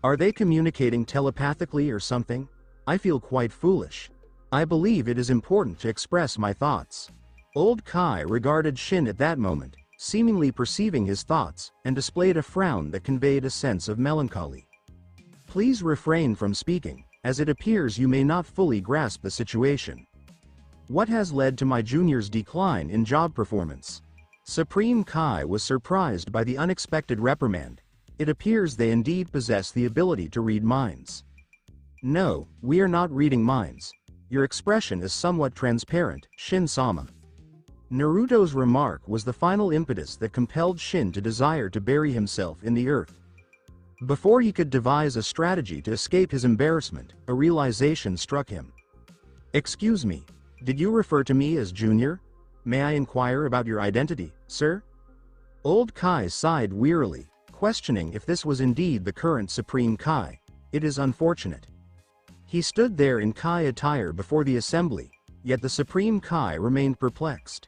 A: Are they communicating telepathically or something? I feel quite foolish. I believe it is important to express my thoughts. Old Kai regarded Shin at that moment, seemingly perceiving his thoughts, and displayed a frown that conveyed a sense of melancholy. Please refrain from speaking, as it appears you may not fully grasp the situation. What has led to my junior's decline in job performance? Supreme Kai was surprised by the unexpected reprimand. It appears they indeed possess the ability to read minds. No, we are not reading minds. Your expression is somewhat transparent, Shin-sama. Naruto's remark was the final impetus that compelled Shin to desire to bury himself in the earth. Before he could devise a strategy to escape his embarrassment, a realization struck him. Excuse me, did you refer to me as Junior? May I inquire about your identity, sir? Old Kai sighed wearily, questioning if this was indeed the current Supreme Kai. It is unfortunate. He stood there in Kai attire before the assembly, yet the Supreme Kai remained perplexed.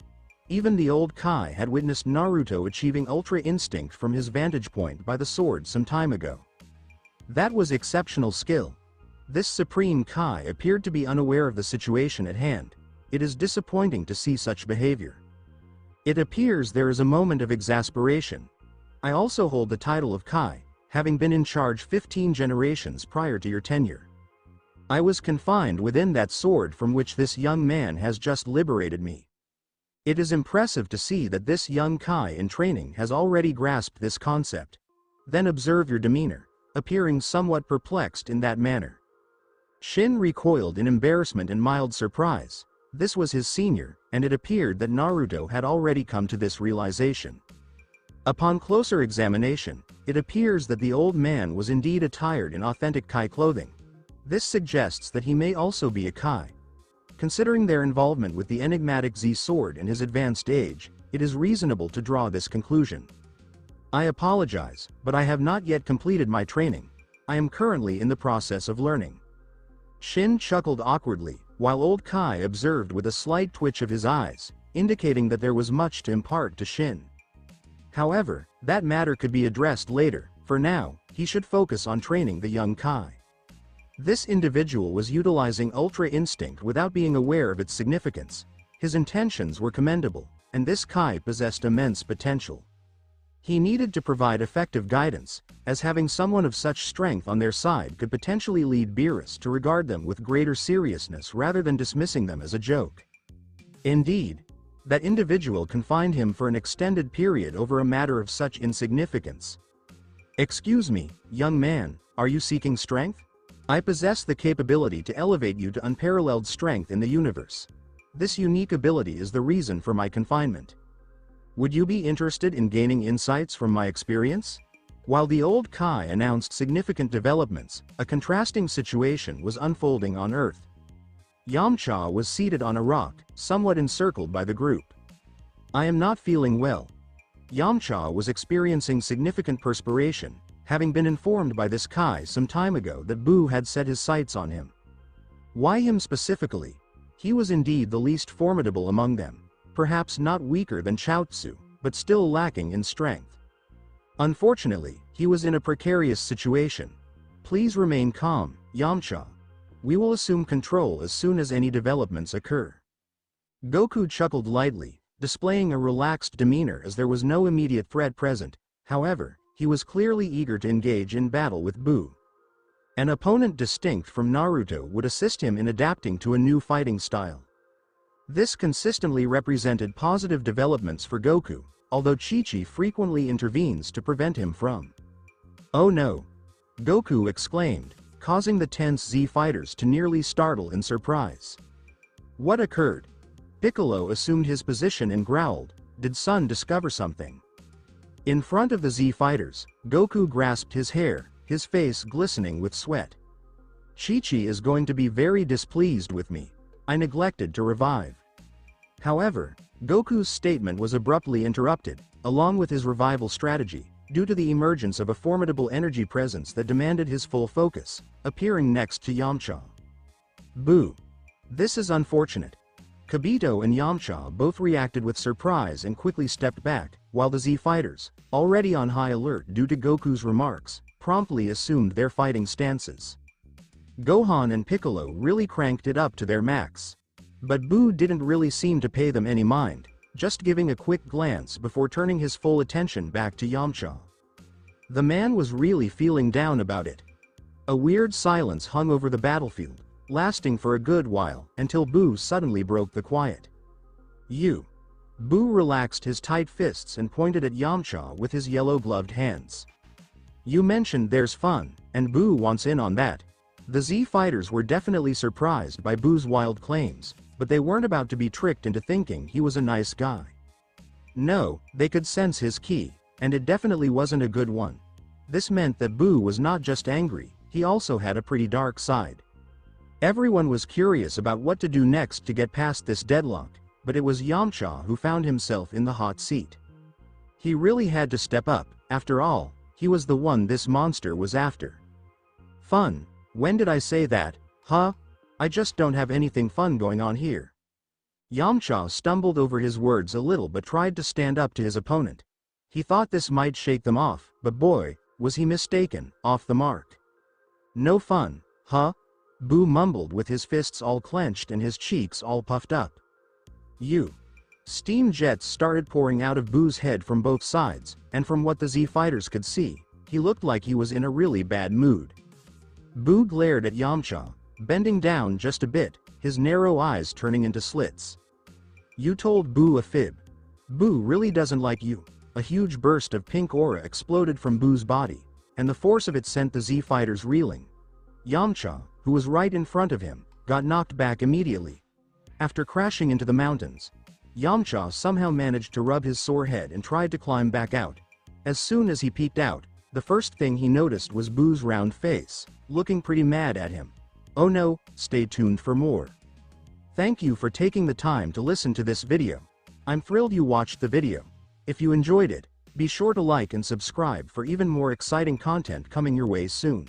A: Even the old Kai had witnessed Naruto achieving Ultra Instinct from his vantage point by the sword some time ago. That was exceptional skill. This Supreme Kai appeared to be unaware of the situation at hand. It is disappointing to see such behavior. It appears there is a moment of exasperation. I also hold the title of Kai, having been in charge 15 generations prior to your tenure. I was confined within that sword from which this young man has just liberated me. It is impressive to see that this young Kai in training has already grasped this concept. Then observe your demeanor, appearing somewhat perplexed in that manner. Shin recoiled in embarrassment and mild surprise. This was his senior, and it appeared that Naruto had already come to this realization. Upon closer examination, it appears that the old man was indeed attired in authentic Kai clothing. This suggests that he may also be a Kai. Considering their involvement with the enigmatic Z sword and his advanced age, it is reasonable to draw this conclusion. I apologize, but I have not yet completed my training. I am currently in the process of learning. Shin chuckled awkwardly, while old Kai observed with a slight twitch of his eyes, indicating that there was much to impart to Shin. However, that matter could be addressed later. For now, he should focus on training the young Kai. This individual was utilizing Ultra Instinct without being aware of its significance. His intentions were commendable, and this Kai possessed immense potential. He needed to provide effective guidance, as having someone of such strength on their side could potentially lead Beerus to regard them with greater seriousness rather than dismissing them as a joke. Indeed, that individual confined him for an extended period over a matter of such insignificance. Excuse me, young man, are you seeking strength? I possess the capability to elevate you to unparalleled strength in the universe. This unique ability is the reason for my confinement. Would you be interested in gaining insights from my experience? While the old Kai announced significant developments, a contrasting situation was unfolding on Earth. Yamcha was seated on a rock, somewhat encircled by the group. I am not feeling well. Yamcha was experiencing significant perspiration, having been informed by this Kai some time ago that Boo had set his sights on him. Why him specifically? He was indeed the least formidable among them, perhaps not weaker than Chaozu, but still lacking in strength. Unfortunately, he was in a precarious situation. Please remain calm, Yamcha. We will assume control as soon as any developments occur. Goku chuckled lightly, displaying a relaxed demeanor as there was no immediate threat present. However, he was clearly eager to engage in battle with Boo. An opponent distinct from Naruto would assist him in adapting to a new fighting style. This consistently represented positive developments for Goku, although Chi-Chi frequently intervenes to prevent him from. Oh no! Goku exclaimed, causing the tense Z fighters to nearly startle in surprise. What occurred? Piccolo assumed his position and growled, did Son discover something? In front of the Z fighters, Goku grasped his hair, his face glistening with sweat. Chi-Chi is going to be very displeased with me. I neglected to revive. However, Goku's statement was abruptly interrupted, along with his revival strategy, due to the emergence of a formidable energy presence that demanded his full focus, appearing next to Yamcha. Boo! This is unfortunate. Kibito and Yamcha both reacted with surprise and quickly stepped back, while the Z fighters, already on high alert due to Goku's remarks, promptly assumed their fighting stances. Gohan and Piccolo really cranked it up to their max. But Boo didn't really seem to pay them any mind, just giving a quick glance before turning his full attention back to Yamcha. The man was really feeling down about it. A weird silence hung over the battlefield, lasting for a good while, until Boo suddenly broke the quiet. "You." Boo relaxed his tight fists and pointed at Yamcha with his yellow-gloved hands. "You mentioned there's fun, and Boo wants in on that." The Z fighters were definitely surprised by Boo's wild claims, but they weren't about to be tricked into thinking he was a nice guy. No, they could sense his ki, and it definitely wasn't a good one. This meant that Boo was not just angry, he also had a pretty dark side. Everyone was curious about what to do next to get past this deadlock, but it was Yamcha who found himself in the hot seat. He really had to step up, after all, he was the one this monster was after. "Fun? When did I say that, huh? I just don't have anything fun going on here." Yamcha stumbled over his words a little but tried to stand up to his opponent. He thought this might shake them off, but boy, was he mistaken, off the mark. "No fun, huh?" Boo mumbled with his fists all clenched and his cheeks all puffed up. "You." Steam jets started pouring out of Boo's head from both sides, and from what the Z fighters could see, he looked like he was in a really bad mood. Boo glared at Yamcha, bending down just a bit, his narrow eyes turning into slits. "You told Boo a fib. Boo really doesn't like you." A huge burst of pink aura exploded from Boo's body, and the force of it sent the Z fighters reeling. Yamcha, who was right in front of him, got knocked back immediately. After crashing into the mountains, Yamcha somehow managed to rub his sore head and tried to climb back out. As soon as he peeked out, the first thing he noticed was Boo's round face, looking pretty mad at him. Oh no, stay tuned for more. Thank you for taking the time to listen to this video. I'm thrilled you watched the video. If you enjoyed it, be sure to like and subscribe for even more exciting content coming your way soon.